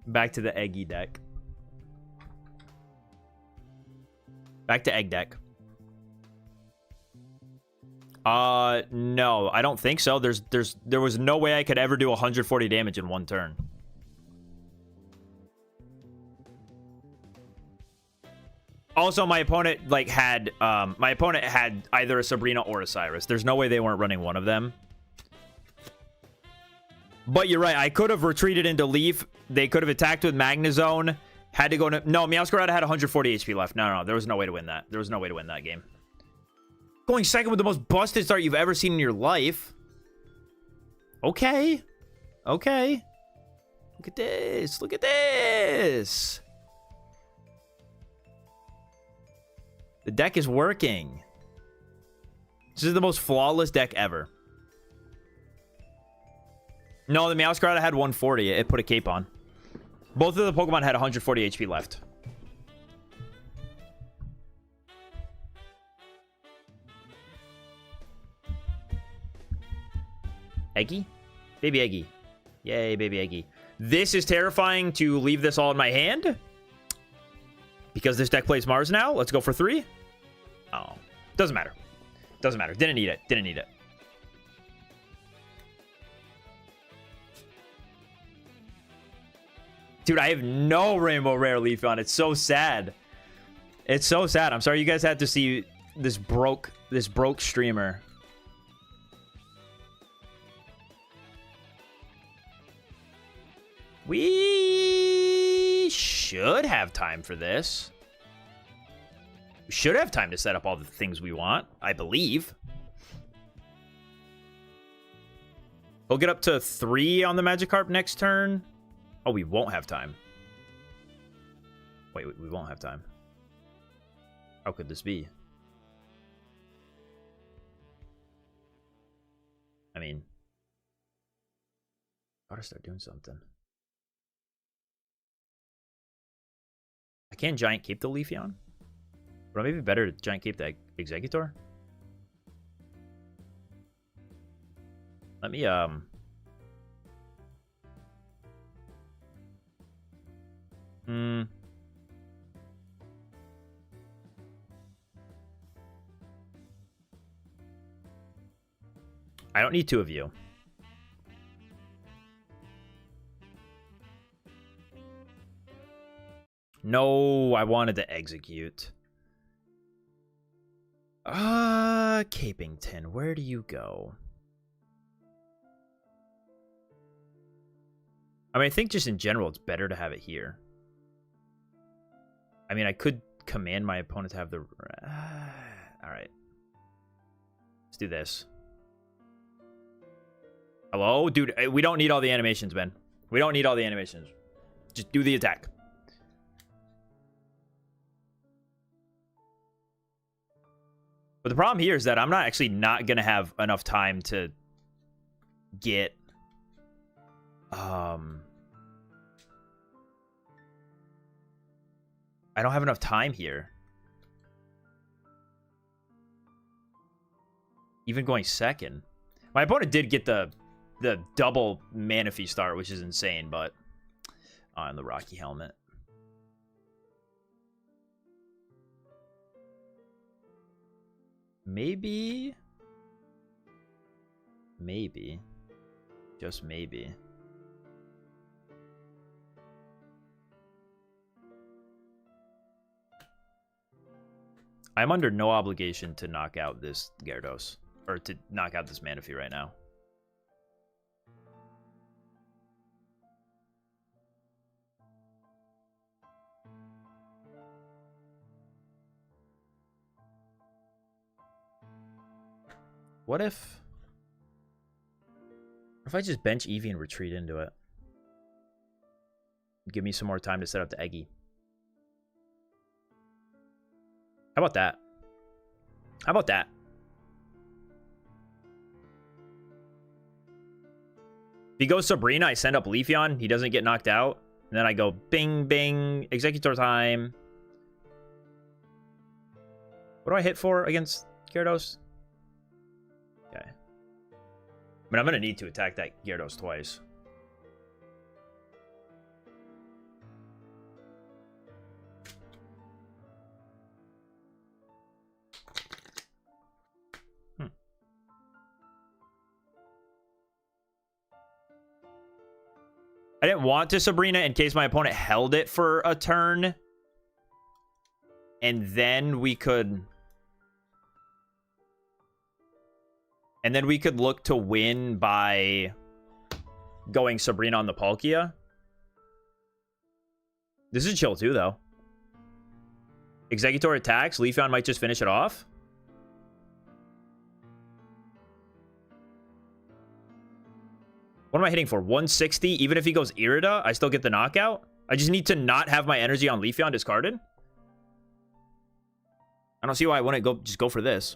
Back to the Eggy deck. Back to Egg deck. No, I don't think so. There was no way I could ever do 140 damage in one turn. Also, my opponent had either a Sabrina or a Cyrus. There's no way they weren't running one of them. But you're right. I could have retreated into Leaf. They could have attacked with Magnezone. Had to go to... No, Meowscarada had 140 HP left. No. There was no way to win that. There was no way to win that game. Going second with the most busted start you've ever seen in your life. Okay. Okay. Look at this. Look at this. The deck is working. This is the most flawless deck ever. No, the Meowscarada had 140. It put a cape on. Both of the Pokemon had 140 HP left. Eggy? Baby Eggy. Yay, baby Eggy. This is terrifying to leave this all in my hand. Because this deck plays Mars now. Let's go for 3. Oh. Doesn't matter. Doesn't matter. Didn't need it. Didn't need it. Dude, I have no Rainbow Rare Leafeon. It's so sad. It's so sad. I'm sorry you guys had to see this broke streamer. We should have time for this. We should have time to set up all the things we want, I believe. We'll get up to 3 on the Magikarp next turn. Oh, we won't have time. Wait, we won't have time. How could this be? I mean, gotta start doing something. I can't Giant Cape the Leafeon? Would it maybe better to Giant Cape the Exeggutor? Let me, I don't need 2 of you. No, I wanted to execute. Capington, where do you go? I mean, I think just in general, it's better to have it here. I mean, I could command my opponent to have the... Alright. Let's do this. Hello? Dude, we don't need all the animations, man. We don't need all the animations. Just do the attack. But the problem here is that I'm not going to have enough time to get... I don't have enough time here. Even going second. My opponent did get the double Manaphy start, which is insane, but... on the Rocky Helmet. Maybe. Just maybe. I'm under no obligation to knock out this Gyarados. Or to knock out this Manaphy right now. What if I just bench Eevee and retreat into it? Give me some more time to set up the Eggy. How about that? How about that? If he goes Sabrina, I send up Leafeon. He doesn't get knocked out. And then I go bing, bing, Exeggutor time. What do I hit for against Gyarados? Okay. But I'm going to need to attack that Gyarados twice. I didn't want to Sabrina in case my opponent held it for a turn. And then we could... and then we could look to win by going Sabrina on the Palkia. This is chill too, though. Exeggutor attacks. Leafeon might just finish it off. What am I hitting for? 160? Even if he goes Irida, I still get the knockout? I just need to not have my energy on Leafeon discarded? I don't see why I wouldn't just go for this.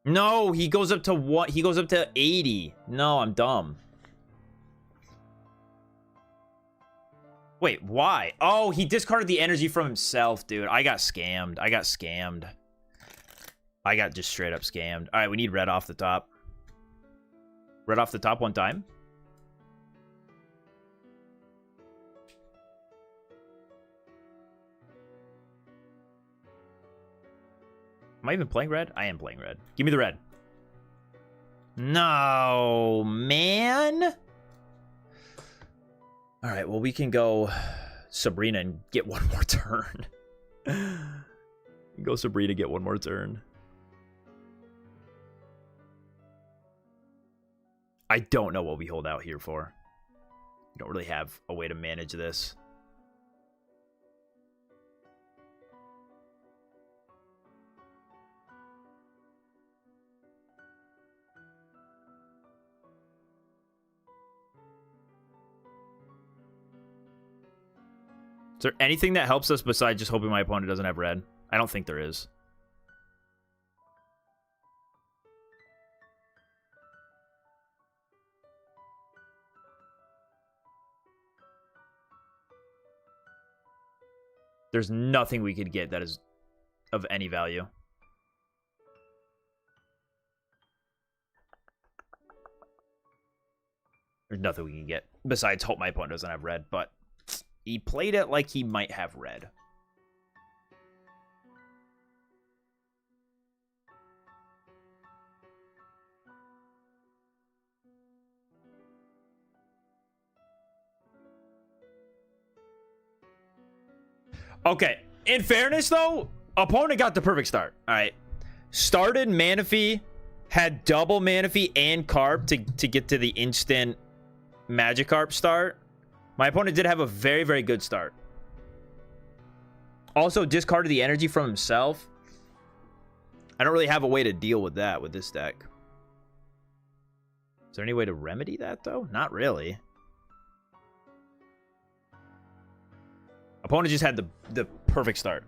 No, he goes up to what? He goes up to 80. No, I'm dumb. Wait, why? Oh, he discarded the energy from himself, dude. I got scammed. I got scammed. I got just straight up scammed. All right, we need red off the top. Red off the top one time. Am I even playing red? I am playing red. Give me the red. No, man. All right, well, we can go Sabrina and get one more turn. Go Sabrina, get one more turn. I don't know what we hold out here for. We don't really have a way to manage this. Is there anything that helps us besides just hoping my opponent doesn't have red? I don't think there is. There's nothing we could get that is of any value. There's nothing we can get besides hope my opponent doesn't have red, but he played it like he might have red. Okay, in fairness, though, opponent got the perfect start. All right. Started Manaphy, had double Manaphy and Carp to get to the instant Magikarp start. My opponent did have a very, very good start. Also discarded the energy from himself. I don't really have a way to deal with that with this deck. Is there any way to remedy that, though? Not really. Opponent just had the Perfect start.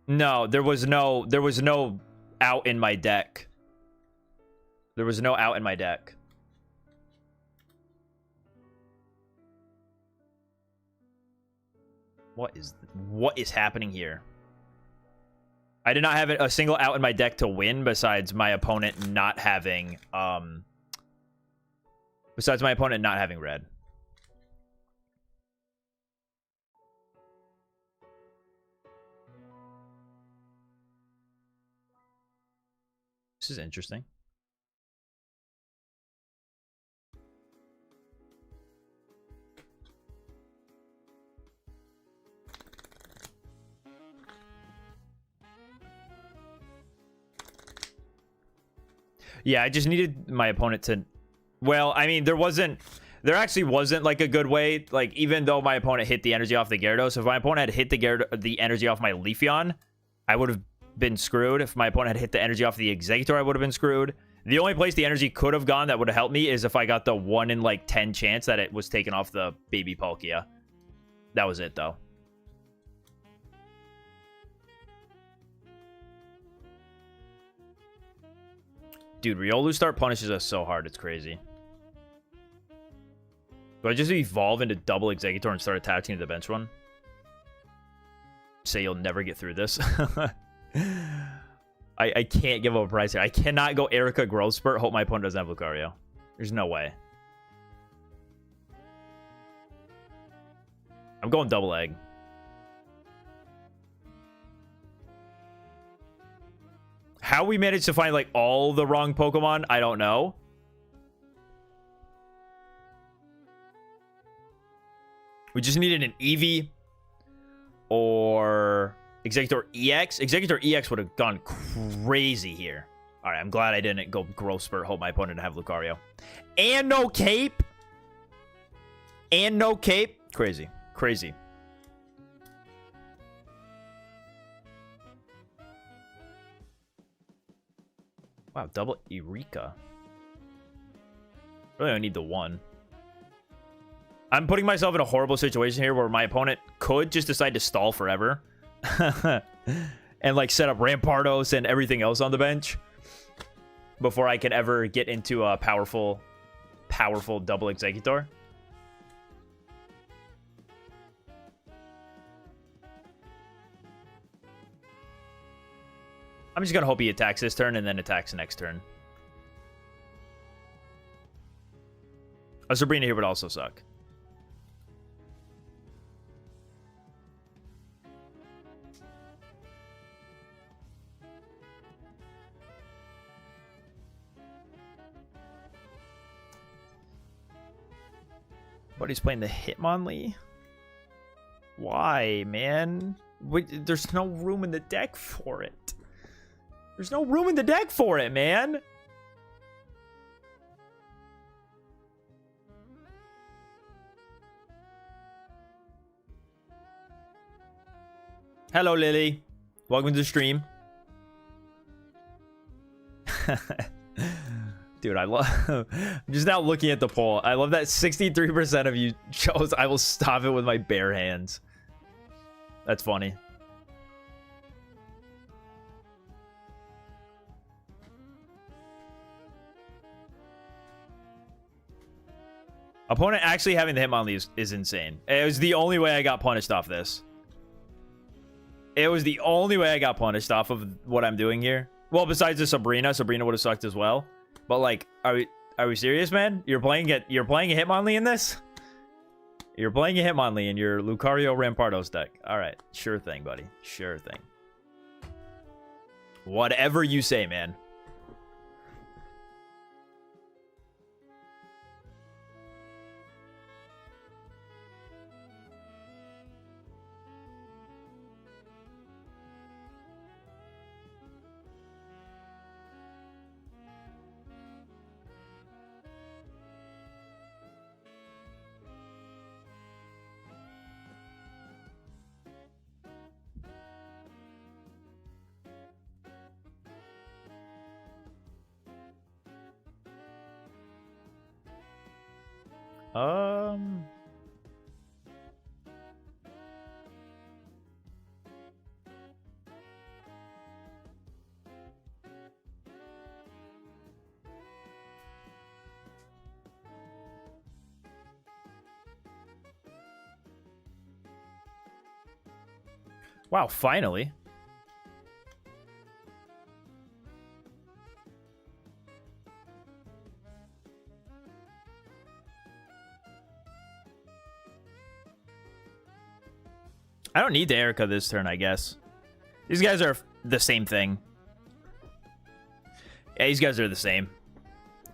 No, there was no out in my deck. There was no out in my deck. What is happening here? I did not have a single out in my deck to win besides my opponent not having red. This is interesting. Yeah, I just needed my opponent to... Well, I mean, there actually wasn't like a good way. Like, even though my opponent hit the energy off the Gyarados, if my opponent had hit the energy off my Leafeon, I would have been screwed. If my opponent had hit the energy off the Exeggutor, I would have been screwed. The only place the energy could have gone that would have helped me is if I got the 1 in like 10 chance that it was taken off the baby Palkia. That was it, though. Dude, Riolu start punishes us so hard, it's crazy. Do I just evolve into double Exeggutor and start attaching to the bench one? Say you'll never get through this. I can't give up a price here. I cannot go Erica Growth Spurt, hope my opponent doesn't have Lucario. There's no way. I'm going double egg. How we managed to find like all the wrong Pokemon, I don't know. We just needed an Eevee or Exeggutor EX. Exeggutor EX would have gone crazy here. All right, I'm glad I didn't go Growth Spurt, hope my opponent didn't have Lucario. And no cape. And no cape. Crazy. Crazy. Wow, double Eureka. Really don't need the 1. I'm putting myself in a horrible situation here where my opponent could just decide to stall forever. And like set up Rampardos and everything else on the bench before I can ever get into a powerful double Exeggutor. I'm just gonna hope he attacks this turn and then attacks next turn. A Sabrina here would also suck. But he's playing the Hitmonlee? Why, man? There's no room in the deck for it. There's no room in the deck for it, man. Hello, Lily. Welcome to the stream. Dude, I love... I'm just now looking at the poll. I love that 63% of you chose I will stop it with my bare hands. That's funny. Opponent actually having the Hitmonlee is insane. It was the only way I got punished off this. It was the only way I got punished off of what I'm doing here. Well, besides the Sabrina. Sabrina would have sucked as well. But like, are we serious, man? You're playing a Hitmonlee in this? You're playing a Hitmonlee in your Lucario Rampardos deck. Alright, sure thing, buddy. Sure thing. Whatever you say, man. Wow, finally. I don't need the Erica this turn, I guess. These guys are the same thing. Yeah, these guys are the same.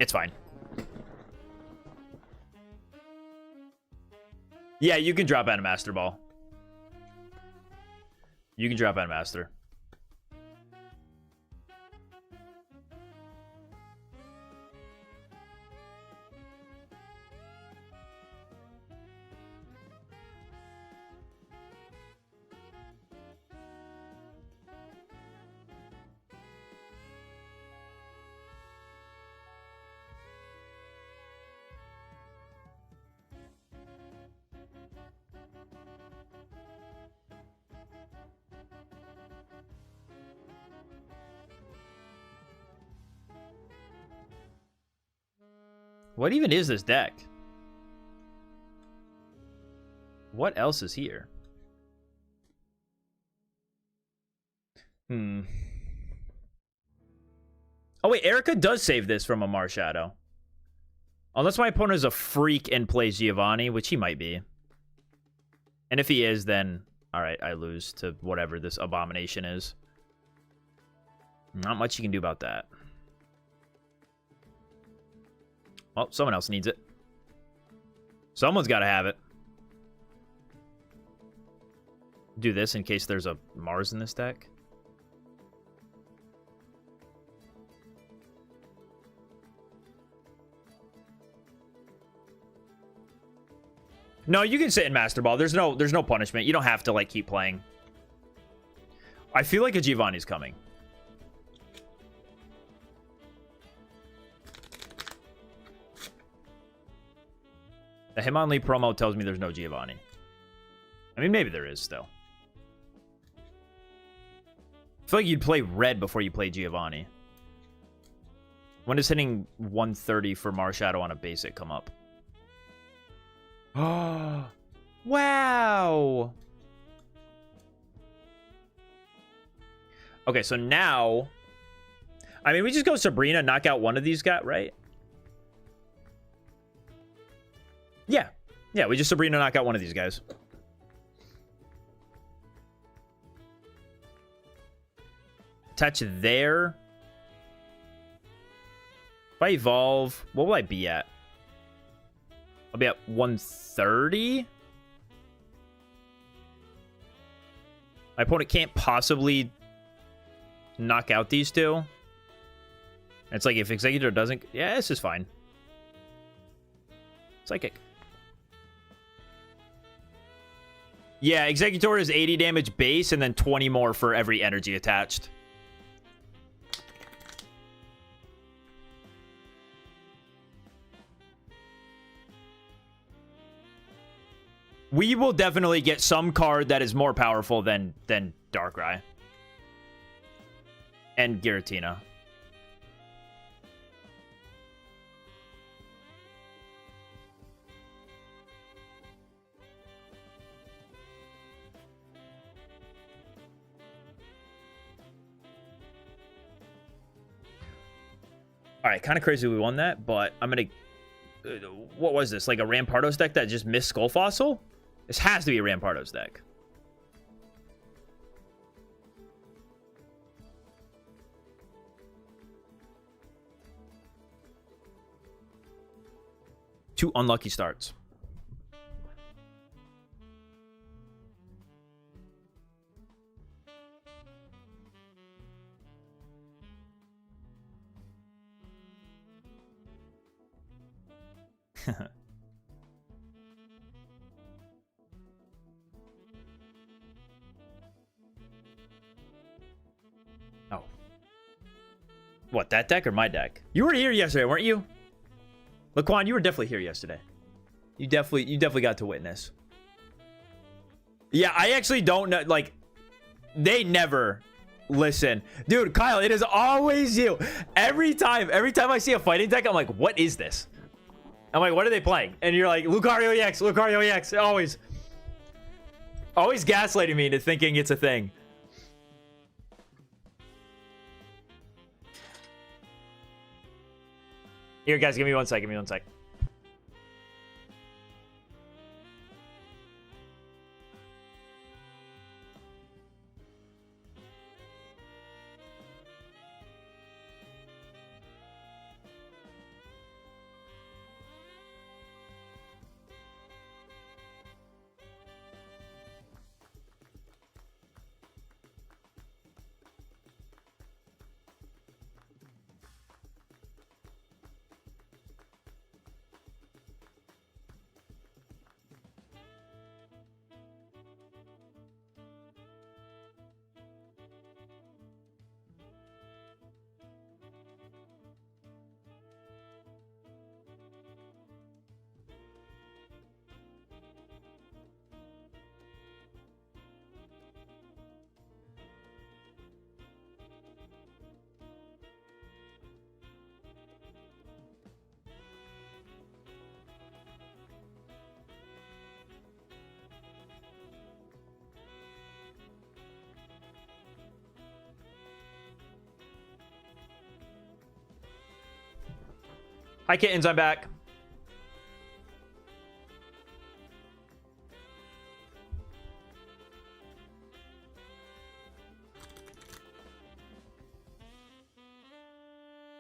It's fine. Yeah, you can drop out a Master Ball. You can drop out a Master. What even is this deck? What else is here? Oh wait, Erica does save this from a Marshadow. Unless my opponent is a freak and plays Giovanni, which he might be. And if he is, then alright, I lose to whatever this abomination is. Not much you can do about that. Well, someone else needs it. Someone's got to have it. Do this in case there's a Mars in this deck. No, you can sit in Master Ball. There's no punishment. You don't have to like keep playing. I feel like a Giovanni's coming. The Hitmonlee promo tells me there's no Giovanni. I mean, maybe there is still. I feel like you'd play red before you play Giovanni. When does hitting 130 for Marshadow on a basic come up? Oh, wow. Okay, so now... I mean, we just go Sabrina, knock out one of these guys, right? Yeah. Yeah, we just Sabrina knock out one of these guys. Touch there. If I evolve, what will I be at? I'll be at 130. My opponent can't possibly knock out these two. It's like if Exeggutor doesn't... Yeah, this is fine. Psychic. Yeah, Exeggutor is 80 damage base and then 20 more for every energy attached. We will definitely get some card that is more powerful than Darkrai. And Giratina. Alright, kind of crazy we won that, but I'm gonna... what was this? Like a Rampardos deck that just missed Skull Fossil? This has to be a Rampardos deck. Two unlucky starts. Oh. What, that deck or my deck? You were here yesterday, weren't you? Laquan, you were definitely here yesterday. You definitely got to witness. Yeah, I actually don't know. Like, they never listen. Dude, Kyle, it is always you. Every time I see a fighting deck, I'm like, what is this? I'm like, what are they playing? And you're like, Lucario EX, Lucario EX. Always gaslighting me into thinking it's a thing. Here, guys, give me 1 sec. Give me 1 sec. Hi, kittens. I'm back.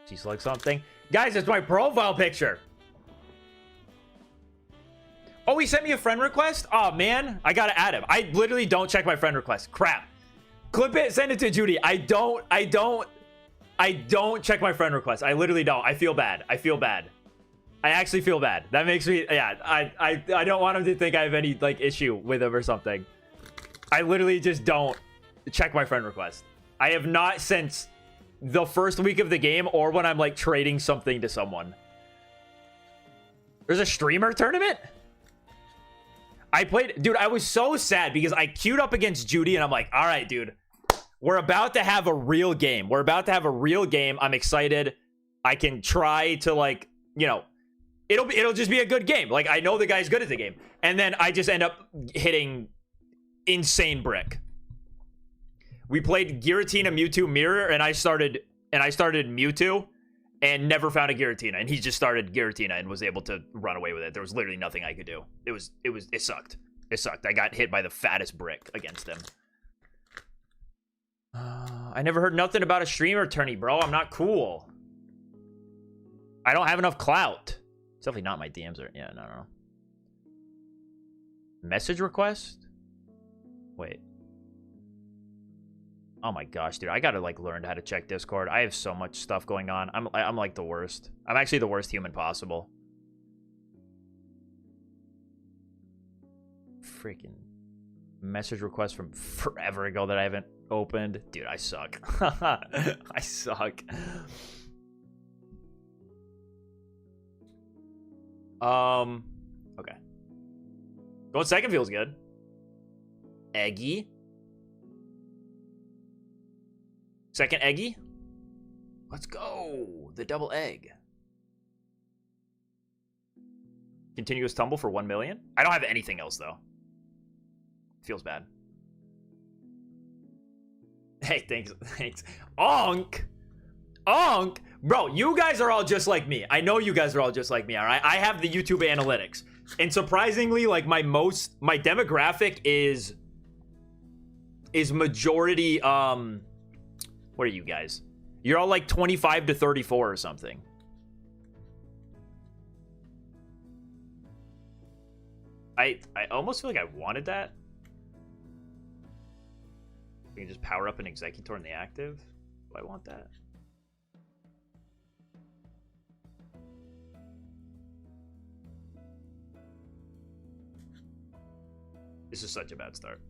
She's like something. Guys, it's my profile picture. Oh, he sent me a friend request? Oh, man. I gotta add him. I literally don't check my friend request. Crap. Clip it. Send it to Judy. I don't check my friend request. I literally don't. I feel bad. I actually feel bad. That makes me, yeah, I don't want him to think I have any, like, issue with him or something. I literally just don't check my friend request. I have not since the first week of the game or when I'm, like, trading something to someone. There's a streamer tournament? I played, dude, I was so sad because I queued up against Judy and I'm like, all right, dude. We're about to have a real game. I'm excited. I can try to, like, you know, it'll just be a good game. Like, I know the guy's good at the game. And then I just end up hitting insane brick. We played Giratina, Mewtwo, Mirror, and I started Mewtwo and never found a Giratina. And he just started Giratina and was able to run away with it. There was literally nothing I could do. It sucked. It sucked. I got hit by the fattest brick against him. I never heard nothing about a streamer tourney, bro. I'm not cool. I don't have enough clout. It's definitely not my DMs. Yeah, no. Message request? Wait. Oh my gosh, dude. I gotta, like, learn how to check Discord. I have so much stuff going on. I'm like the worst. I'm actually the worst human possible. Freaking message request from forever ago that I haven't opened. Dude, I suck. I suck. Okay. Going second feels good. Eggy. Second Eggy. Let's go. The double egg. Continuous tumble for 1 million. I don't have anything else, though. Feels bad. Hey, thanks. Onk! Bro, you guys are all just like me. I know you guys are all just like me, all right? I have the YouTube analytics. And surprisingly, like, my demographic is majority, what are you guys? You're all like 25 to 34 or something. I almost feel like I wanted that. We can just power up an Exeggutor in the active. Do I want that? This is such a bad start.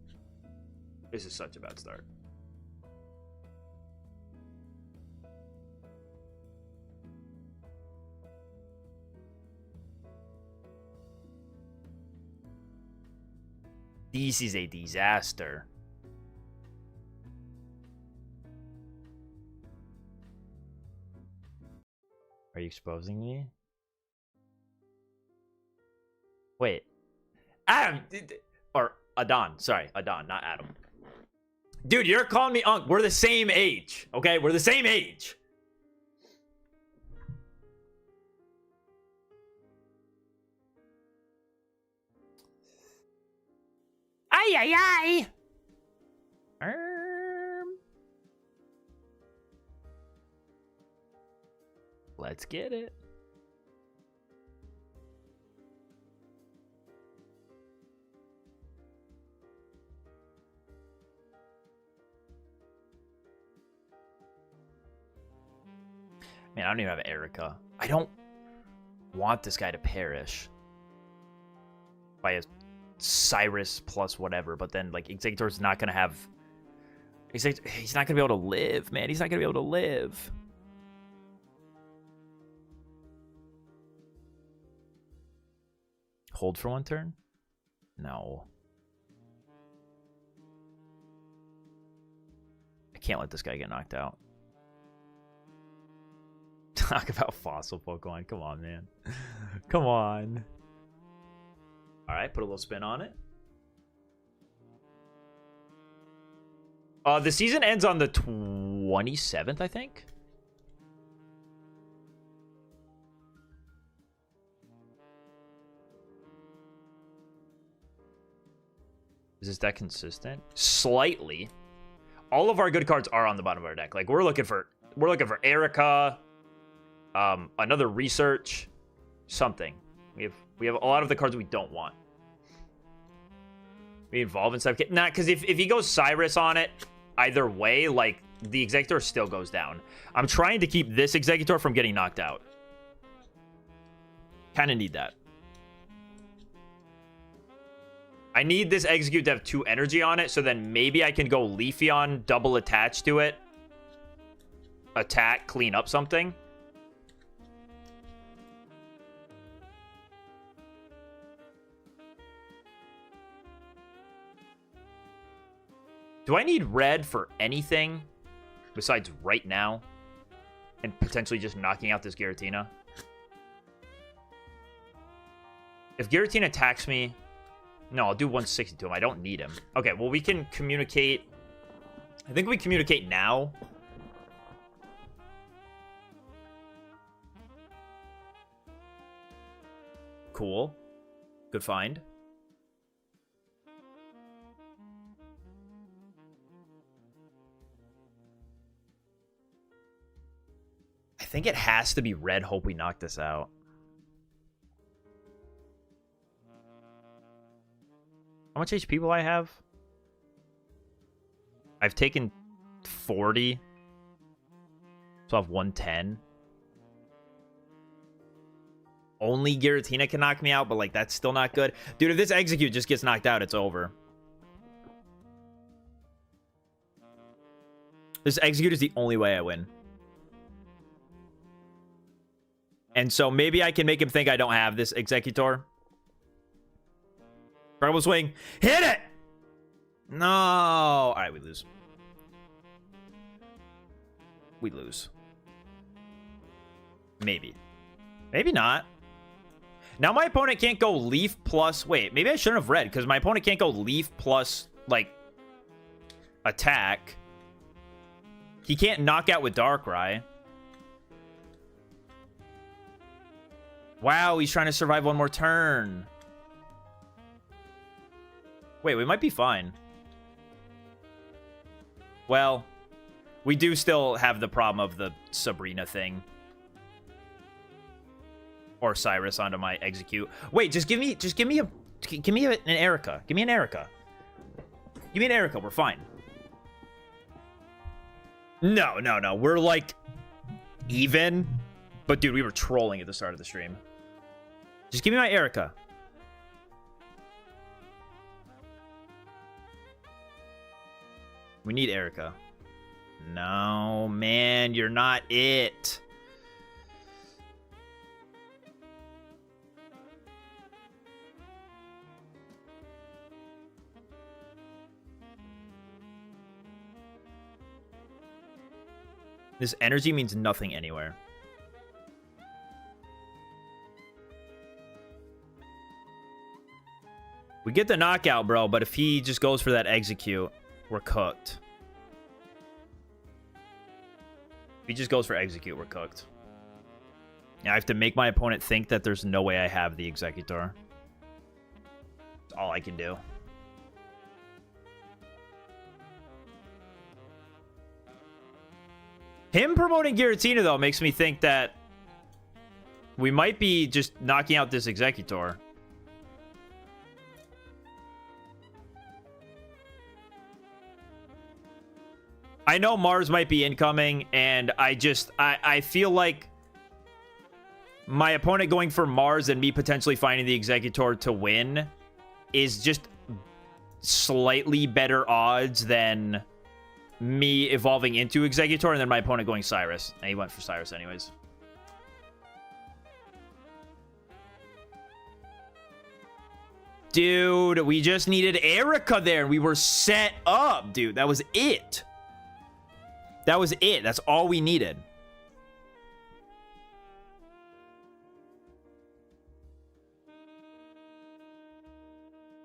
This is a disaster. Are you exposing me? Wait. Adam! Or Adon. Sorry, Adon, not Adam. Dude, you're calling me Unc. We're the same age. Okay? We're the same age. Ay, ay, ay. Let's get it. Man, I don't even have Erica. I don't want this guy to perish by a Cyrus plus whatever, but then like Exeggutor's not gonna have. He's not gonna be able to live, man. He's not gonna be able to live. Hold for one turn? No. I can't let this guy get knocked out. Talk about fossil Pokemon. Come on, man. Come on. Alright, put a little spin on it. The season ends on the 27th, I think. Is this deck consistent? Slightly. All of our good cards are on the bottom of our deck. Like we're looking for Erica, another research, something. We have a lot of the cards we don't want. We evolve inside. Nah, because if he goes Cyrus on it, either way, like the Exeggutor still goes down. I'm trying to keep this Exeggutor from getting knocked out. Kind of need that. I need this Exeggutor to have 2 energy on it, so then maybe I can go Leafeon, double attach to it. Attack, clean up something. Do I need red for anything besides right now? And potentially just knocking out this Giratina? If Giratina attacks me... No, I'll do 160 to him. I don't need him. Okay, well, we can communicate. I think we communicate now. Cool. Good find. I think it has to be red. Hope we knock this out. How much HP will I have? I've taken 40. So I have 110. Only Giratina can knock me out, but like that's still not good. Dude, if this Exeggutor just gets knocked out, it's over. This Exeggutor is the only way I win. And so maybe I can make him think I don't have this Exeggutor. Incredible swing. Hit it! No. All right, we lose. We lose. Maybe. Maybe not. Now my opponent can't go Leaf plus... Wait, maybe I shouldn't have read, because my opponent can't go Leaf plus, like, attack. He can't knock out with Darkrai. Wow, he's trying to survive one more turn. Wait, we might be fine. Well, we do still have the problem of the Sabrina thing. Or Cyrus onto my Execute. Wait, just give me an Erica. Give me an Erica. Give me an Erica, we're fine. No. We're like even. But dude, we were trolling at the start of the stream. Just give me my Erica. We need Erica. No, man, you're not it. This energy means nothing anywhere. We get the knockout, bro, but if he just goes for that execute, we're cooked. If he just goes for execute, we're cooked. Yeah, I have to make my opponent think that there's no way I have the Exeggutor. That's all I can do. Him promoting Giratina, though, makes me think that we might be just knocking out this Exeggutor. I know Mars might be incoming, and I feel like my opponent going for Mars and me potentially finding the Exeggutor to win is just slightly better odds than me evolving into Exeggutor and then my opponent going Cyrus. And he went for Cyrus anyways. Dude, we just needed Erica there and we were set up, dude. That was it. That was it. That's all we needed.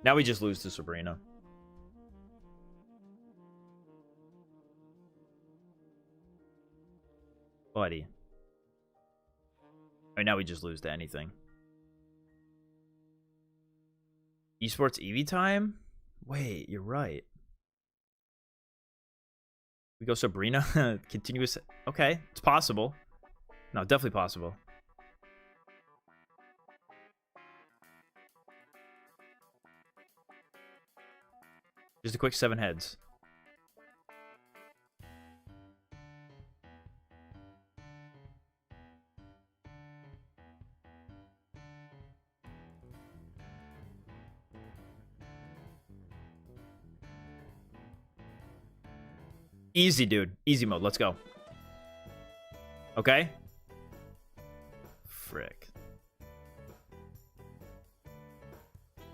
Now we just lose to Sabrina. Buddy. Right now we just lose to anything. Esports EV time? Wait, you're right. We go Sabrina. Continuous. Okay, it's possible. No, definitely possible. Just a quick 7 heads. Easy, dude. Easy mode. Let's go. Okay? Frick.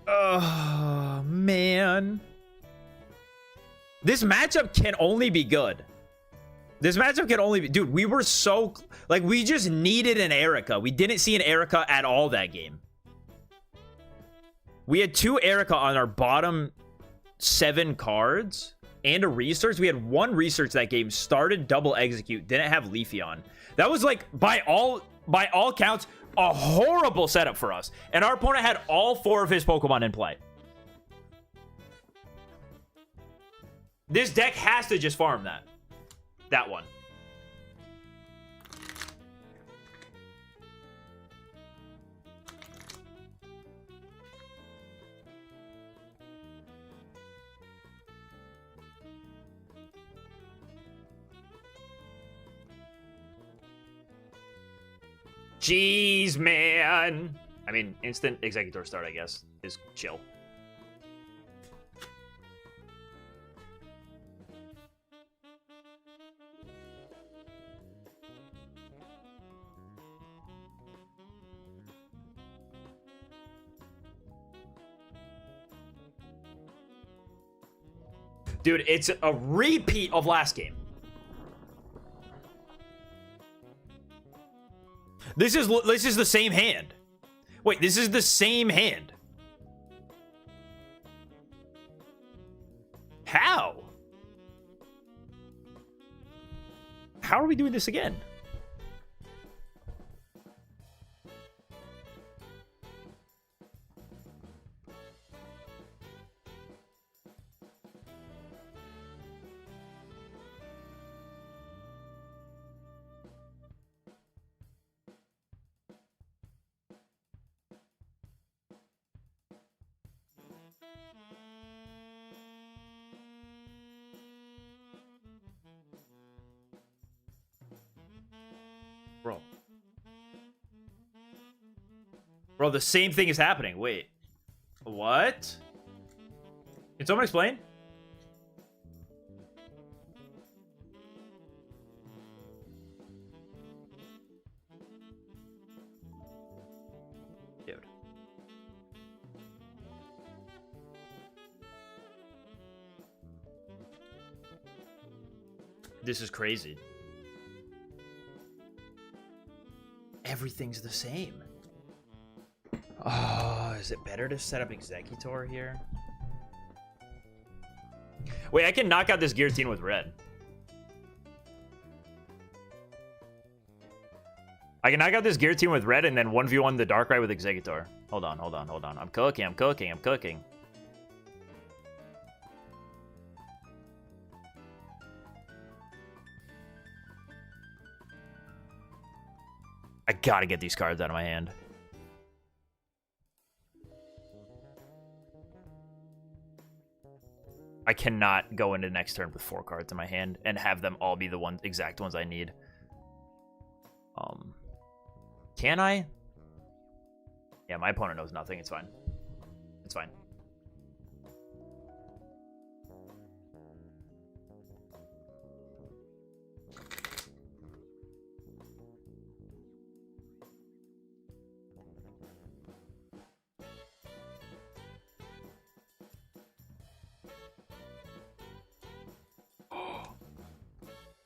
Oh, man. This matchup can only be good. This matchup can only be... Dude, we were so... Like, we just needed an Erica. We didn't see an Erica at all that game. We had 2 Erica on our bottom 7 cards and a research. We had 1 research that game, started double execute, didn't have Leafy on. That was, like, by all counts, a horrible setup for us. And our opponent had all 4 of his Pokemon in play. This deck has to just farm that. That one. Jeez, man. I mean, instant Exeggutor start, I guess, is chill. Dude, it's a repeat of last game. This is the same hand. Wait, this is the same hand. How? How are we doing this again? Bro, the same thing is happening. Wait. What? Can someone explain? Dude. This is crazy. everything's the same. Oh, is it better to set up Exeggutor here? Wait, I can knock out this guillotine with red. I can knock out this guillotine with red and then 1v1 the Darkrai with Exeggutor. Hold on. I'm cooking. I gotta get these cards out of my hand. I cannot go into next turn with 4 cards in my hand and have them all be the exact ones I need. Can I? Yeah, my opponent knows nothing. It's fine. It's fine.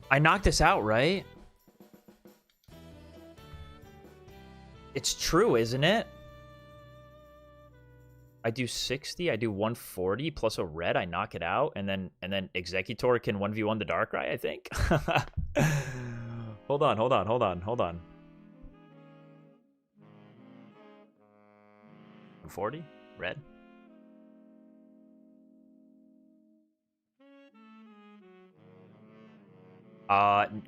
I knocked this out, right? It's true, isn't it? I do 60, I do 140 plus a red, I knock it out, and then Exeggutor can 1v1 the Darkrai, I think. Hold on. 40? Red?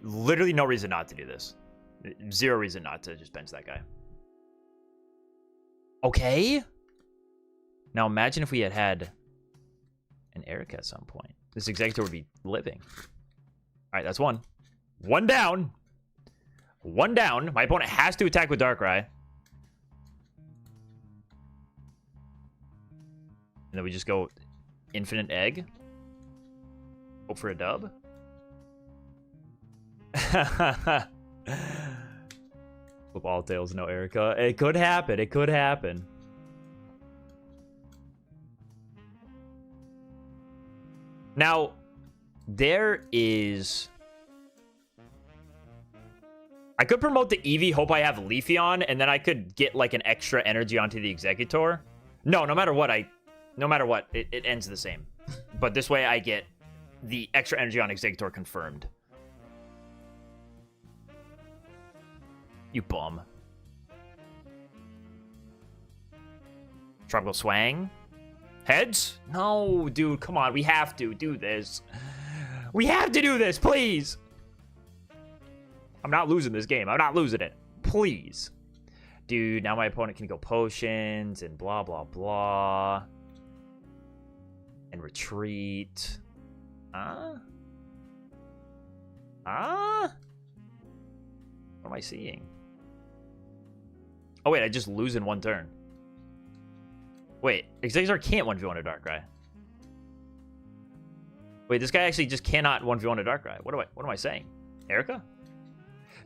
Literally no reason not to do this. Zero reason not to just bench that guy. Okay. Now imagine if we had an Erica at some point. This Exeggutor would be living. All right, that's one. One down. One down. My opponent has to attack with Darkrai. And then we just go infinite egg. Hope for a dub. Football tails, no Erica. It could happen. It could happen. Now, there is... I could promote the Eevee, hope I have Leafeon, and then I could get like an extra energy onto the Exeggutor. No matter what, it ends the same. But this way I get the extra energy on Exeggutor confirmed. You bum. Tropical Swang. Heads? No, dude, come on. We have to do this. We have to do this, please. I'm not losing this game. I'm not losing it. Please. Dude, now my opponent can go potions and blah, blah, blah. And retreat. What am I seeing? Oh, wait, I just lose in one turn. Wait, Exeggutor can't 1v1 a Darkrai. Wait, this guy actually just cannot 1v1 a Darkrai. What am I saying? Erica?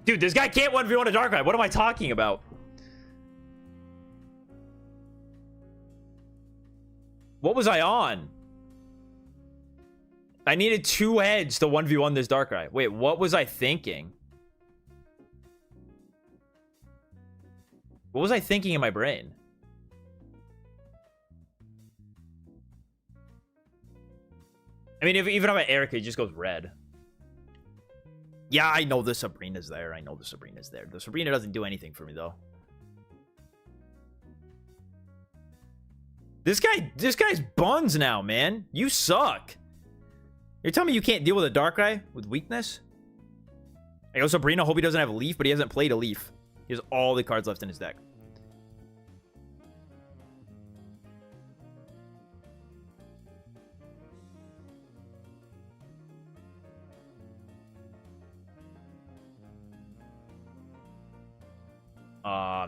Dude, this guy can't 1v1 a Darkrai. What am I talking about? What was I on? I needed 2 heads to 1v1 this Darkrai. Wait, what was I thinking? What was I thinking in my brain? I mean, even if I'm at Erica, it just goes red. Yeah, I know the Sabrina's there. The Sabrina doesn't do anything for me, though. This guy's buns now, man. You suck. You're telling me you can't deal with a Darkrai with weakness? I go Sabrina, hope he doesn't have a Leaf, but he hasn't played a Leaf. He has all the cards left in his deck.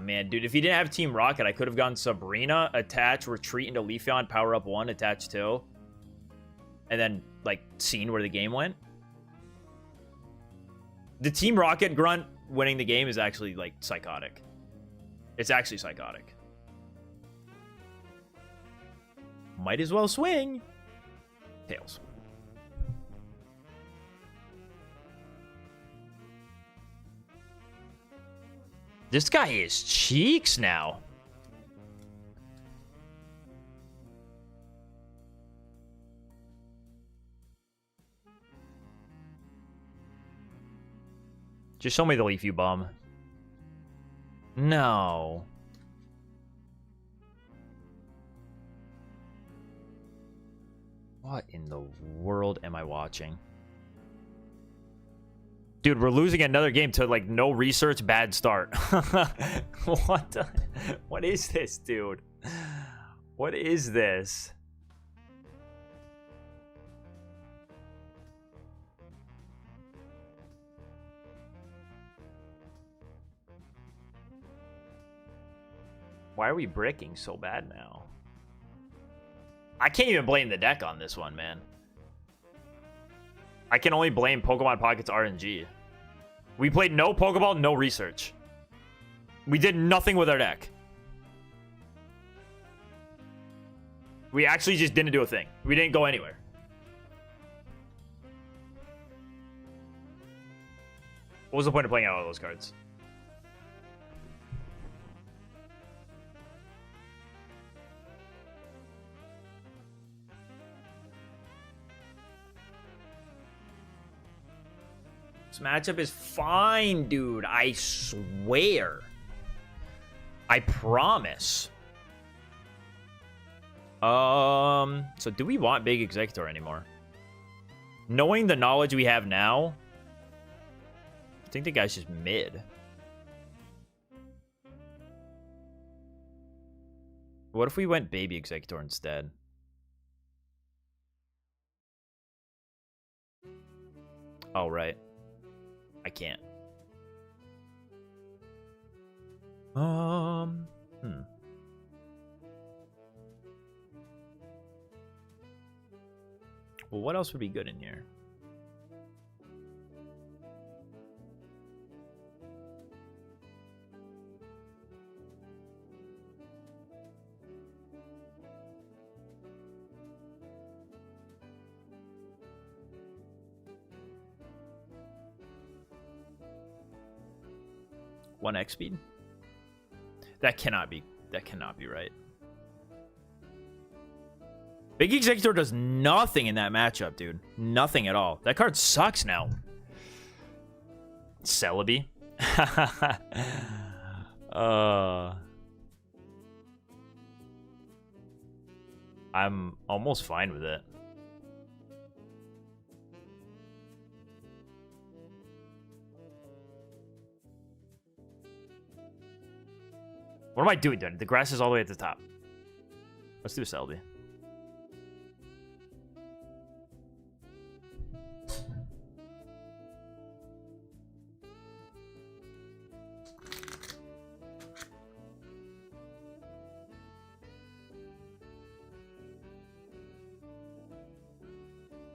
Man, dude, if he didn't have Team Rocket, I could have gone Sabrina, attach, retreat into Leafeon, power up 1, attach 2. And then, like, seen where the game went. The Team Rocket grunt winning the game is actually, like, psychotic. It's actually psychotic. Might as well swing. Tails. This guy is cheeks now. Just show me the leaf, you bum. No. What in the world am I watching? Dude, we're losing another game to, like, no research, bad start. What is this, dude? What is this? Why are we bricking so bad now? I can't even blame the deck on this one, man. I can only blame Pokemon Pocket's RNG. We played no Pokeball, no research. We did nothing with our deck. We actually just didn't do a thing. We didn't go anywhere. What was the point of playing out all those cards? This matchup is fine, dude. I swear. I promise. So do we want Big Exeggutor anymore? Knowing the knowledge we have now, I think the guy's just mid. What if we went Baby Exeggutor instead? Oh, right. I can't. Well, what else would be good in here? One X speed? That cannot be right. Big Exeggutor does nothing in that matchup, dude. Nothing at all. That card sucks now. Celebi. I'm almost fine with it. What am I doing, dude? The grass is all the way at the top. Let's do a Celebi.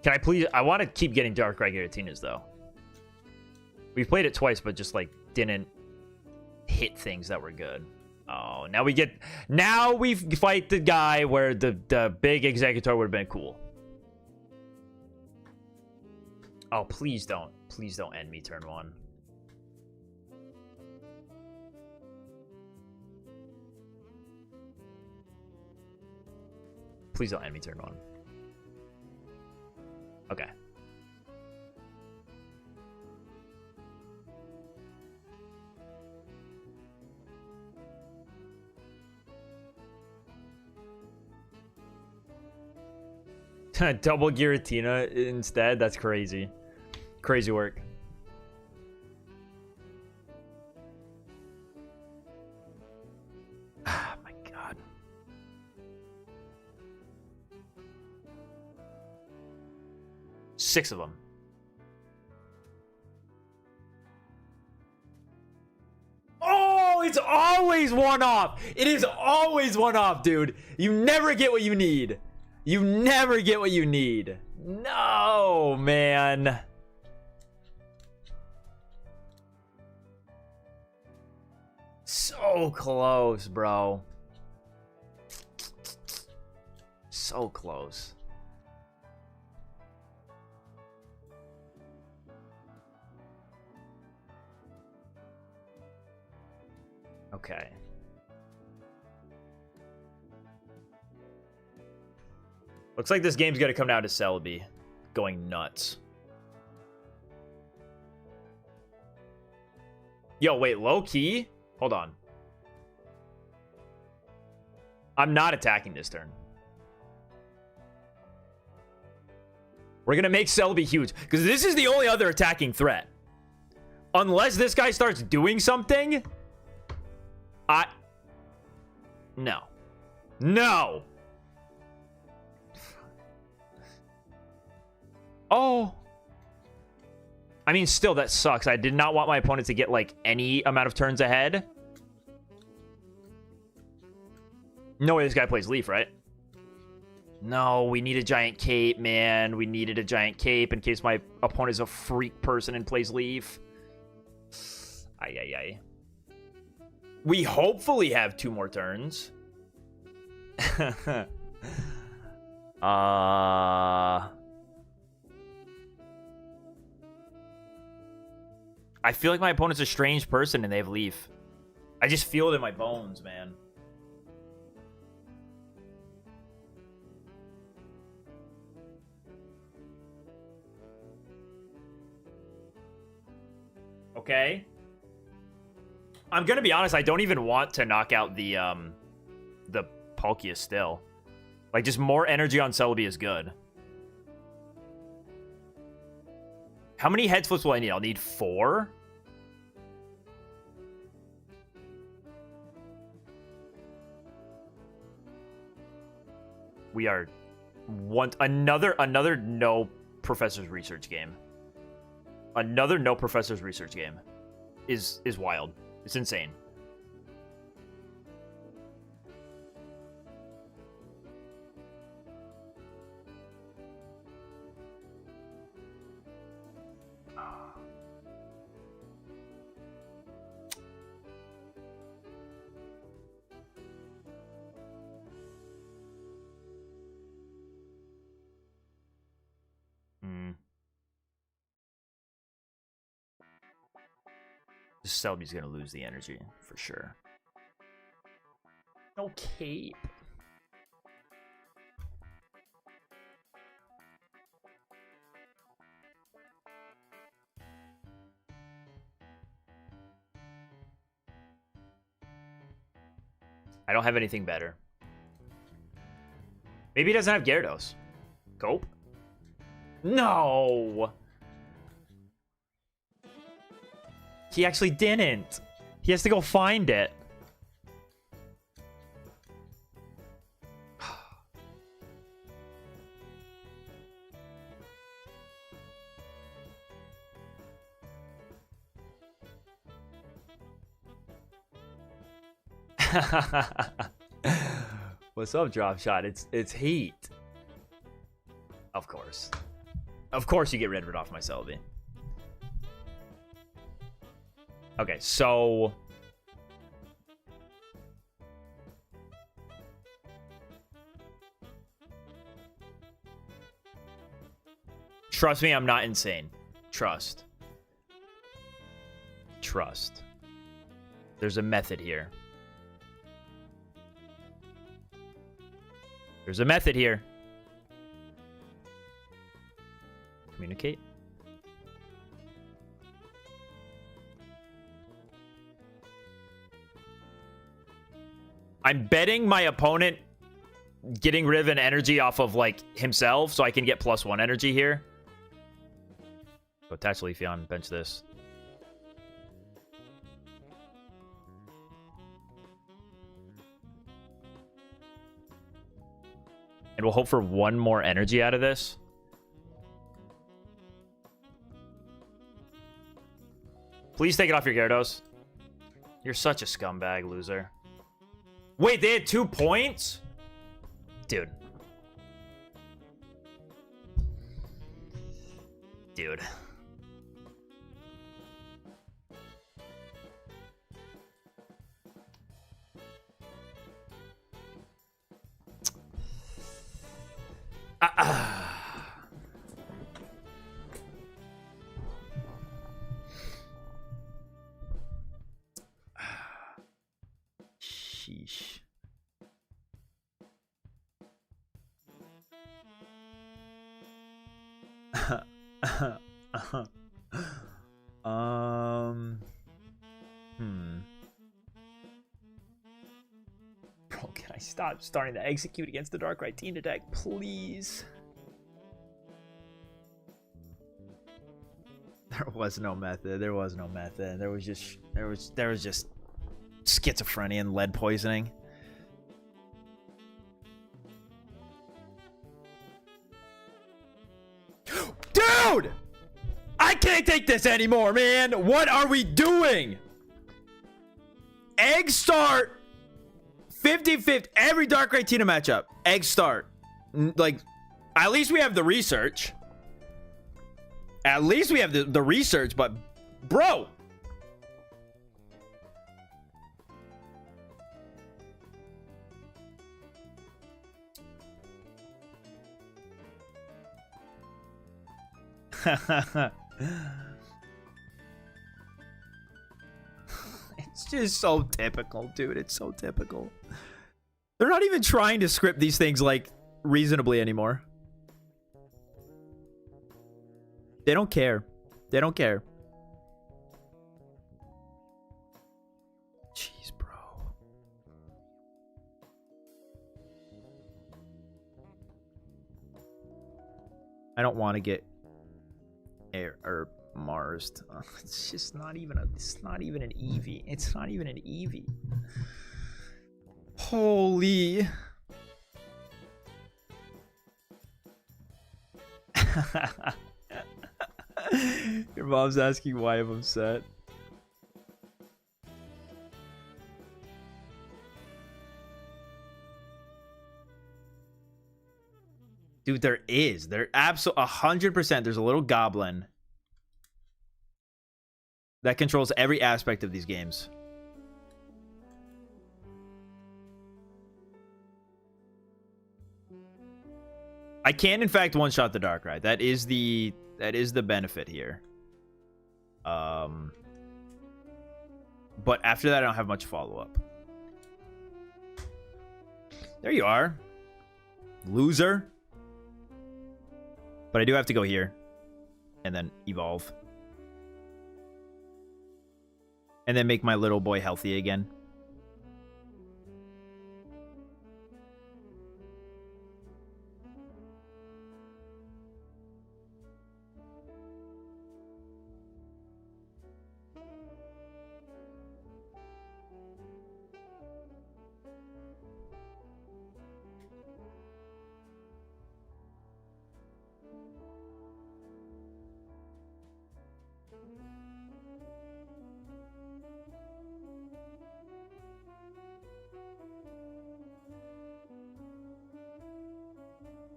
Can I please? I want to keep getting Dark Girautinas, though. We've played it twice, but just, like, didn't hit things that were good. Oh, now we get... Now we fight the guy where the Big Exeggutor would have been cool. Oh, please don't. Please don't end me turn one. Please don't end me turn one. Okay. Double Giratina instead? That's crazy. Crazy work. Ah, my God. Six of them. Oh, it's always one off. It is always one off, dude. You never get what you need. You never get what you need. No, man. So close, bro. So close. Okay. Looks like this game's gonna come down to Celebi going nuts. Yo, wait, low key? Hold on. I'm not attacking this turn. We're gonna make Celebi huge, because this is the only other attacking threat. Unless this guy starts doing something, no. No! Oh. I mean, still, that sucks. I did not want my opponent to get, like, any amount of turns ahead. No way this guy plays Leaf, right? No, we need a giant cape, man. We needed a giant cape in case my opponent is a freak person and plays Leaf. Ay, ay, ay. We hopefully have 2 more turns. I feel like my opponent's a strange person and they have Leaf. I just feel it in my bones, man. Okay. I'm gonna be honest, I don't even want to knock out the Palkia still. Like, just more energy on Celebi is good. How many head flips will I need? I'll need 4? We are another no Professor's Research game. Another no Professor's Research game is wild. It's insane. Celebi's gonna lose the energy for sure. No cape. I don't have anything better. Maybe he doesn't have Gyarados. Cope? No! He actually didn't. He has to go find it. What's up, Drop Shot? It's heat. Of course. Of course you get rid of it off my Celebi. Okay, so trust me, I'm not insane. Trust. There's a method here. There's a method here. Communicate. I'm betting my opponent getting rid of an energy off of, like, himself so I can get +1 energy here. Go attach Leafeon, bench this. And we'll hope for 1 more energy out of this. Please take it off your Gyarados. You're such a scumbag, loser. Wait, they had 2 points? Dude. Sheesh. Bro, can I stop starting to execute against the Dark Retina deck, please? There was no method. There was no method. There was just schizophrenia and lead poisoning. Dude! I can't take this anymore, man. What are we doing? Egg start 50-50 every Dark Retina matchup. Egg start. Like, at least we have the research. At least we have the research, but bro. It's just so typical, dude. It's so typical. They're not even trying to script these things like reasonably anymore. They don't care. They don't care. Jeez, bro. I don't want to get air or Marsed. It's just not even a. It's not even an Eevee. It's not even an Eevee. Holy. Your mom's asking why I'm upset. Dude, there is. There absolutely 100%. There's a little goblin that controls every aspect of these games. I can, in fact, one-shot the Darkrai. That is the benefit here. But after that, I don't have much follow-up. There you are. Loser. But I do have to go here. And then evolve. And then make my little boy healthy again.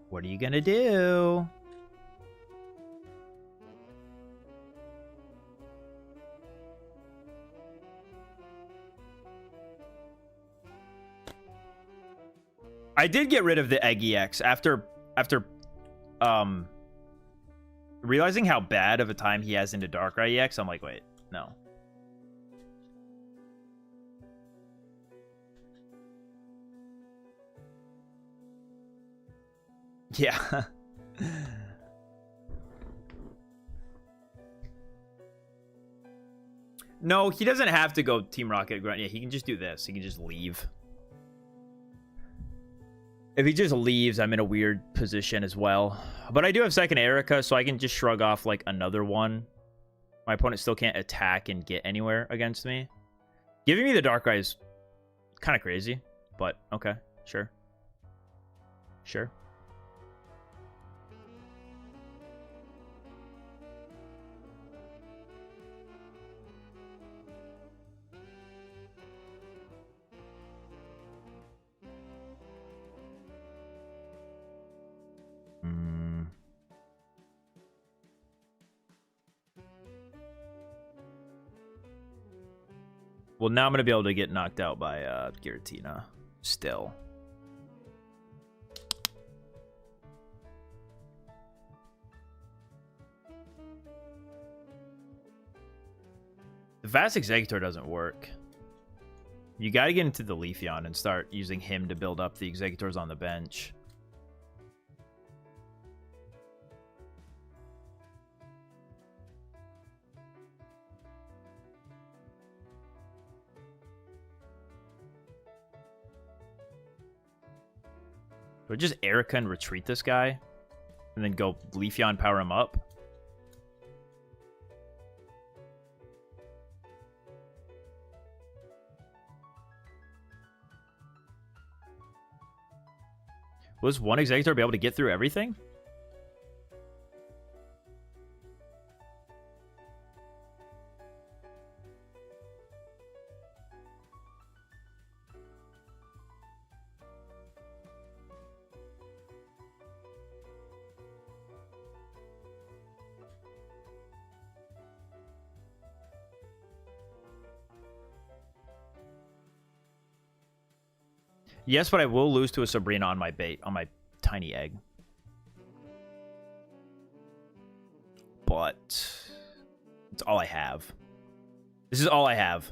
What are you gonna do? I did get rid of the Egg EX after realizing how bad of a time he has into Darkrai EX. I'm like, wait, no. Yeah. No, he doesn't have to go Team Rocket Grunt. Yeah, he can just do this. He can just leave. If he just leaves, I'm in a weird position as well. But I do have second Erica, so I can just shrug off like another one. My opponent still can't attack and get anywhere against me. Giving me the Darkrai is kind of crazy, but okay, sure. Sure. Well, now I'm going to be able to get knocked out by Giratina still. The Vast Exeggutor doesn't work. You gotta get into the Leafeon and start using him to build up the Exeggutors on the bench. Do I just Erica and retreat this guy? And then go Leafeon, power him up? Will this one Exeggutor be able to get through everything? Yes, but I will lose to a Sabrina on my bait, on my tiny egg. But it's all I have. This is all I have.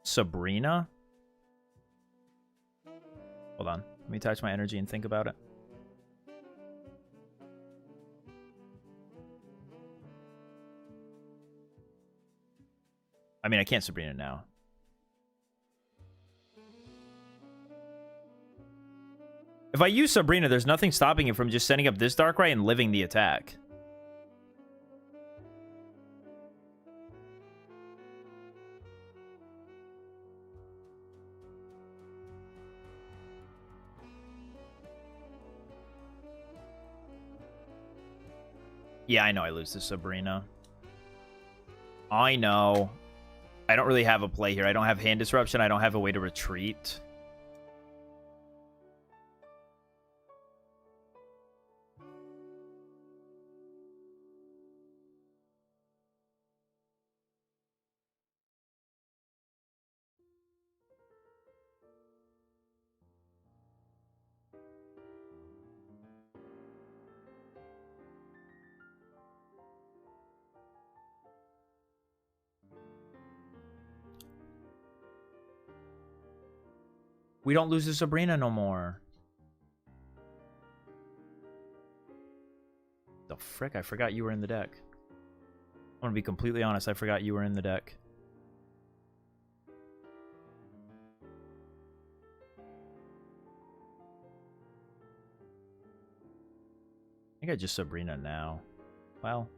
Sabrina? Hold on. Let me attach my energy and think about it. I mean, I can't Sabrina now. If I use Sabrina, there's nothing stopping him from just setting up this Darkrai and living the attack. Yeah, I know I lose to Sabrina. I know. I don't really have a play here. I don't have hand disruption. I don't have a way to retreat. We don't lose to Sabrina no more. The frick? I forgot you were in the deck. I'm gonna be completely honest. I forgot you were in the deck. I think I just Sabrina now. Well.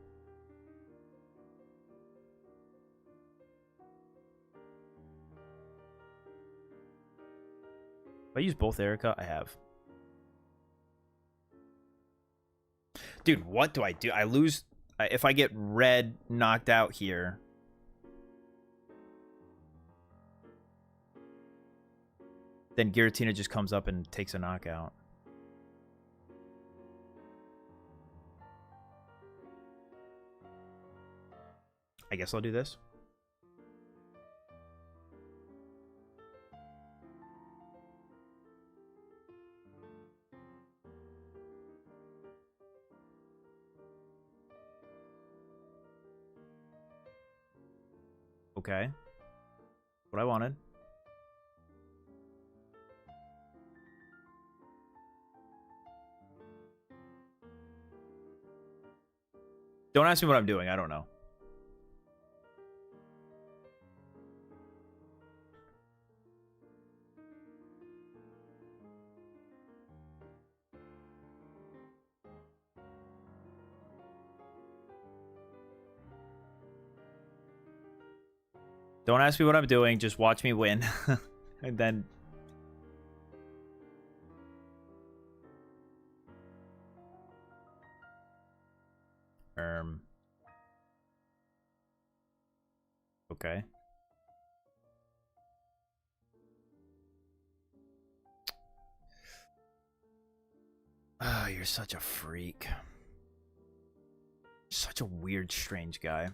If I use both Erica, I have. Dude, what do? I lose... If I get red knocked out here... Then Giratina just comes up and takes a knockout. I guess I'll do this. Okay. What I wanted. Don't ask me what I'm doing. I don't know. Don't ask me what I'm doing. Just watch me win. And then... Okay. Oh, you're such a freak. Such a weird, strange guy.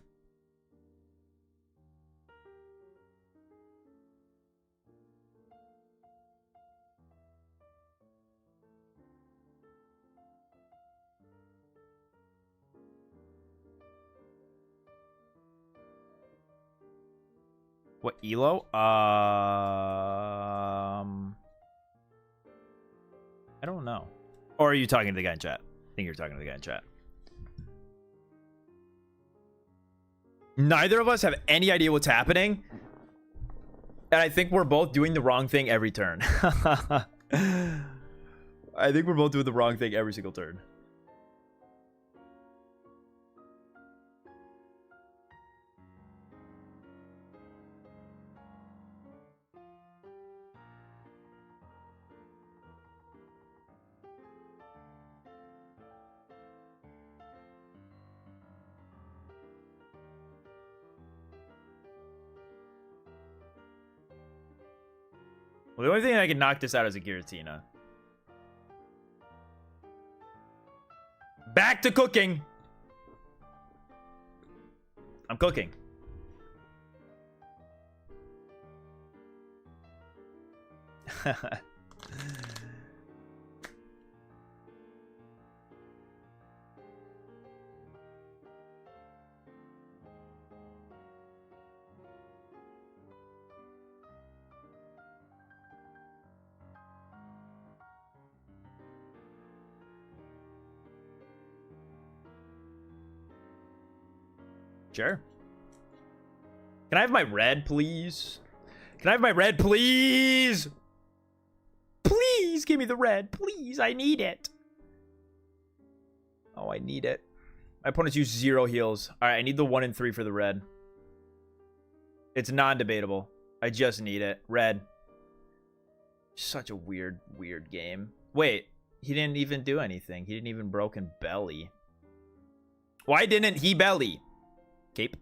What, Elo? I don't know. Or are you talking to the guy in chat? I think you're talking to the guy in chat. Neither of us have any idea what's happening. And I think we're both doing the wrong thing every turn. I think we're both doing the wrong thing every single turn. Well, the only thing I can knock this out is a Giratina. Back to cooking. I'm cooking. Sure. Can I have my red, please? Can I have my red, please? Please give me the red. Please, I need it. Oh, I need it. My opponents use 0 heals. All right, I need the 1 and 3 for the red. It's non-debatable. I just need it. Red. Such a weird, weird game. Wait, he didn't even do anything. He didn't even broken belly. Why didn't he belly? Cape.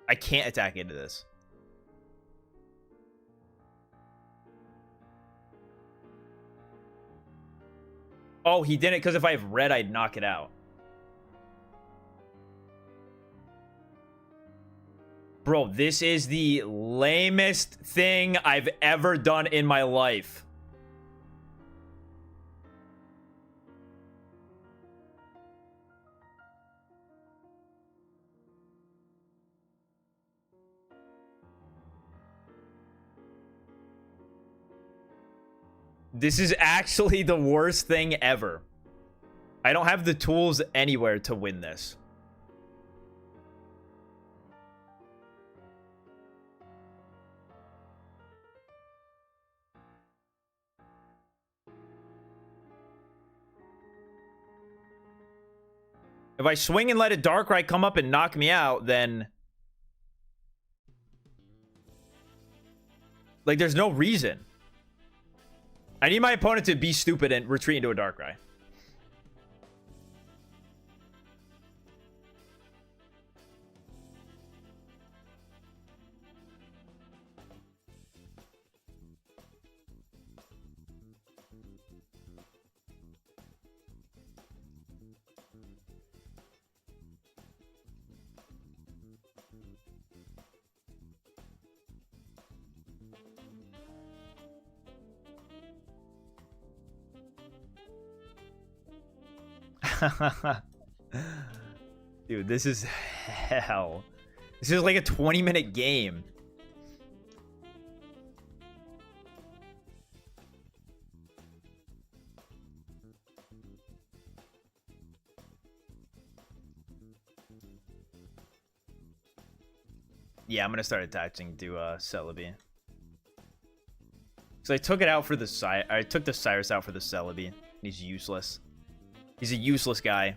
I can't attack into this. Oh, he didn't, because if I have red, I'd knock it out. Bro, this is the lamest thing I've ever done in my life. This is actually the worst thing ever. I don't have the tools anywhere to win this. If I swing and let a Darkrai come up and knock me out, then... like, there's no reason. I need my opponent to be stupid and retreat into a Darkrai. Dude, this is hell. This is like a 20-minute game. Yeah, I'm gonna start attaching to Celebi. So I took it out for the I took the Cyrus out for the Celebi. He's useless. He's a useless guy.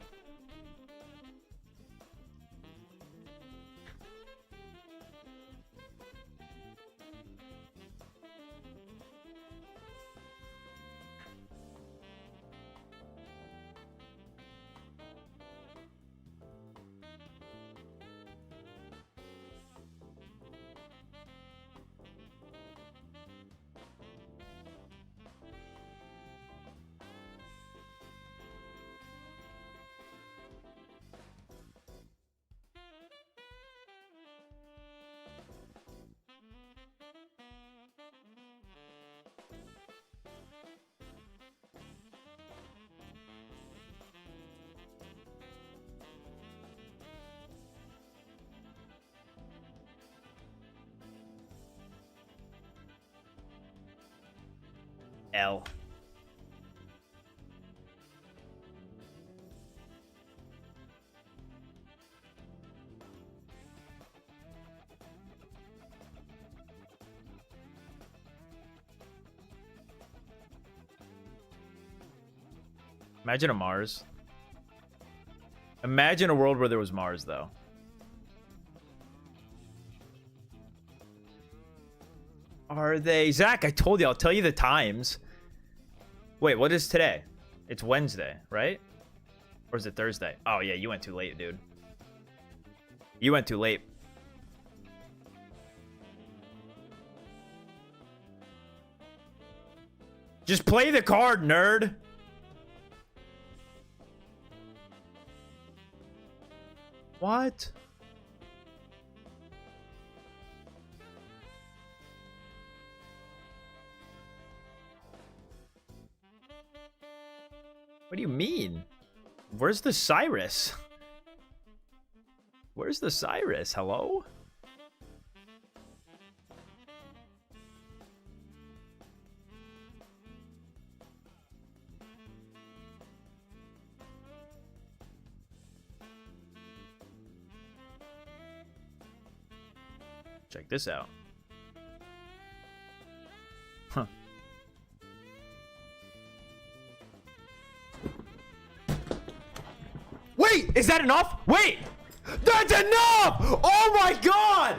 L. Imagine a Mars. Imagine a world where there was Mars, though. Are they? Zach, I told you. I'll tell you the times. Wait, what is today? It's Wednesday, right? Or is it Thursday? Oh, yeah, you went too late, dude. You went too late. Just play the card, nerd. What? What do you mean? Where's the Cyrus? Where's the Cyrus? Hello? Check this out. Huh. Wait, is that enough? Wait! That's enough! Oh my god!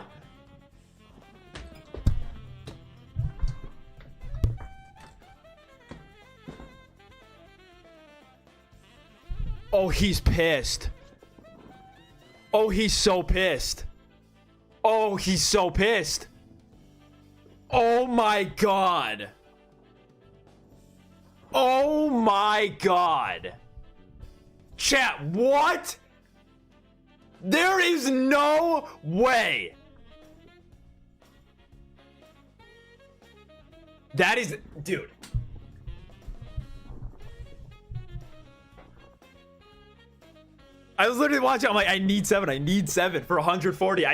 Oh, he's pissed. Oh, he's so pissed. Oh, he's so pissed. Oh my god. Oh my god. Chat, what? There is no way. That is, dude. I was literally watching. I'm like, I need 7. I need 7 for 140.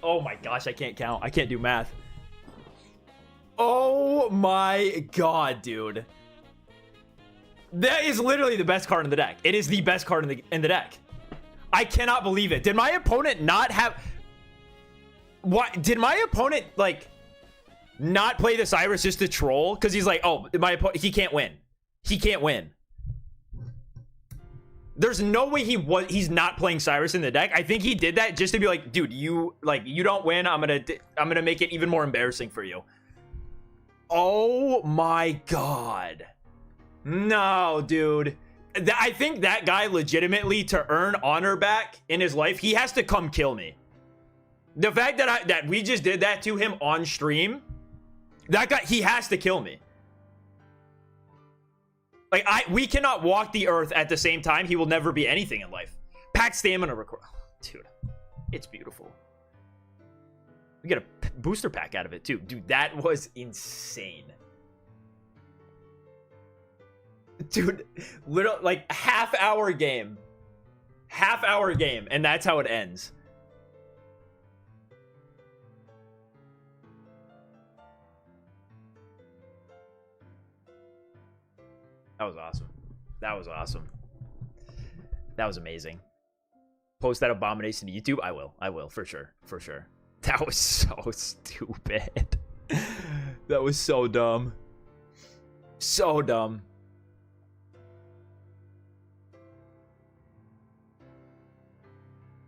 Oh my gosh, I can't count. I can't do math. Oh my god, dude. That is literally the best card in the deck. It is the best card in the deck. I cannot believe it. Did my opponent not have... What? Did my opponent, like, not play the Cyrus just to troll? Because he's like, oh, he can't win. He can't win. There's no way he's not playing Cyrus in the deck. I think he did that just to be like, dude, you don't win. I'm gonna make it even more embarrassing for you. Oh my god. No, dude. I think that guy legitimately, to earn honor back in his life, he has to come kill me. The fact that we just did that to him on stream, that guy, he has to kill me. Like, we cannot walk the earth at the same time. He will never be anything in life. Pack stamina record. Dude, it's beautiful. We get a booster pack out of it, too. Dude, that was insane. Dude, literally, like, half-hour game. Half-hour game, and that's how it ends. That was awesome. That was awesome. That was amazing. Post that abomination to YouTube? I will, for sure. For sure. That was so stupid. That was so dumb. So dumb.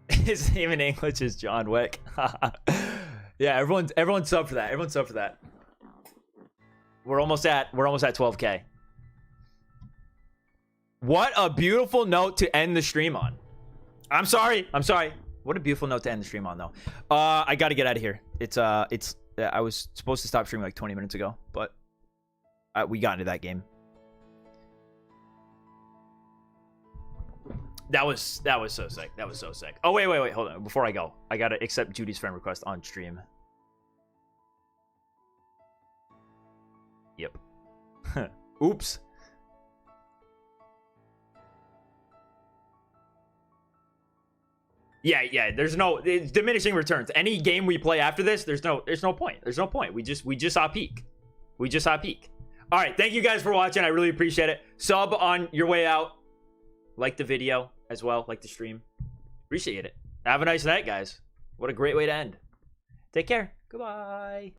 His name in English is John Wick. Yeah, everyone's sub for that. Everyone's sub for that. We're almost at 12K. What a beautiful note to end the stream on. I'm sorry. What a beautiful note to end the stream on, though. I got to get out of here. I was supposed to stop streaming like 20 minutes ago, but we got into that game. That was so sick. That was so sick. Oh, wait. Hold on. Before I go, I got to accept Judy's friend request on stream. Yep. Oops. Yeah. There's no diminishing returns. Any game we play after this, there's no point. We just saw peak. All right, thank you guys for watching. I really appreciate it. Sub on your way out. Like the video as well. Like the stream. Appreciate it. Have a nice night, guys. What a great way to end. Take care. Goodbye.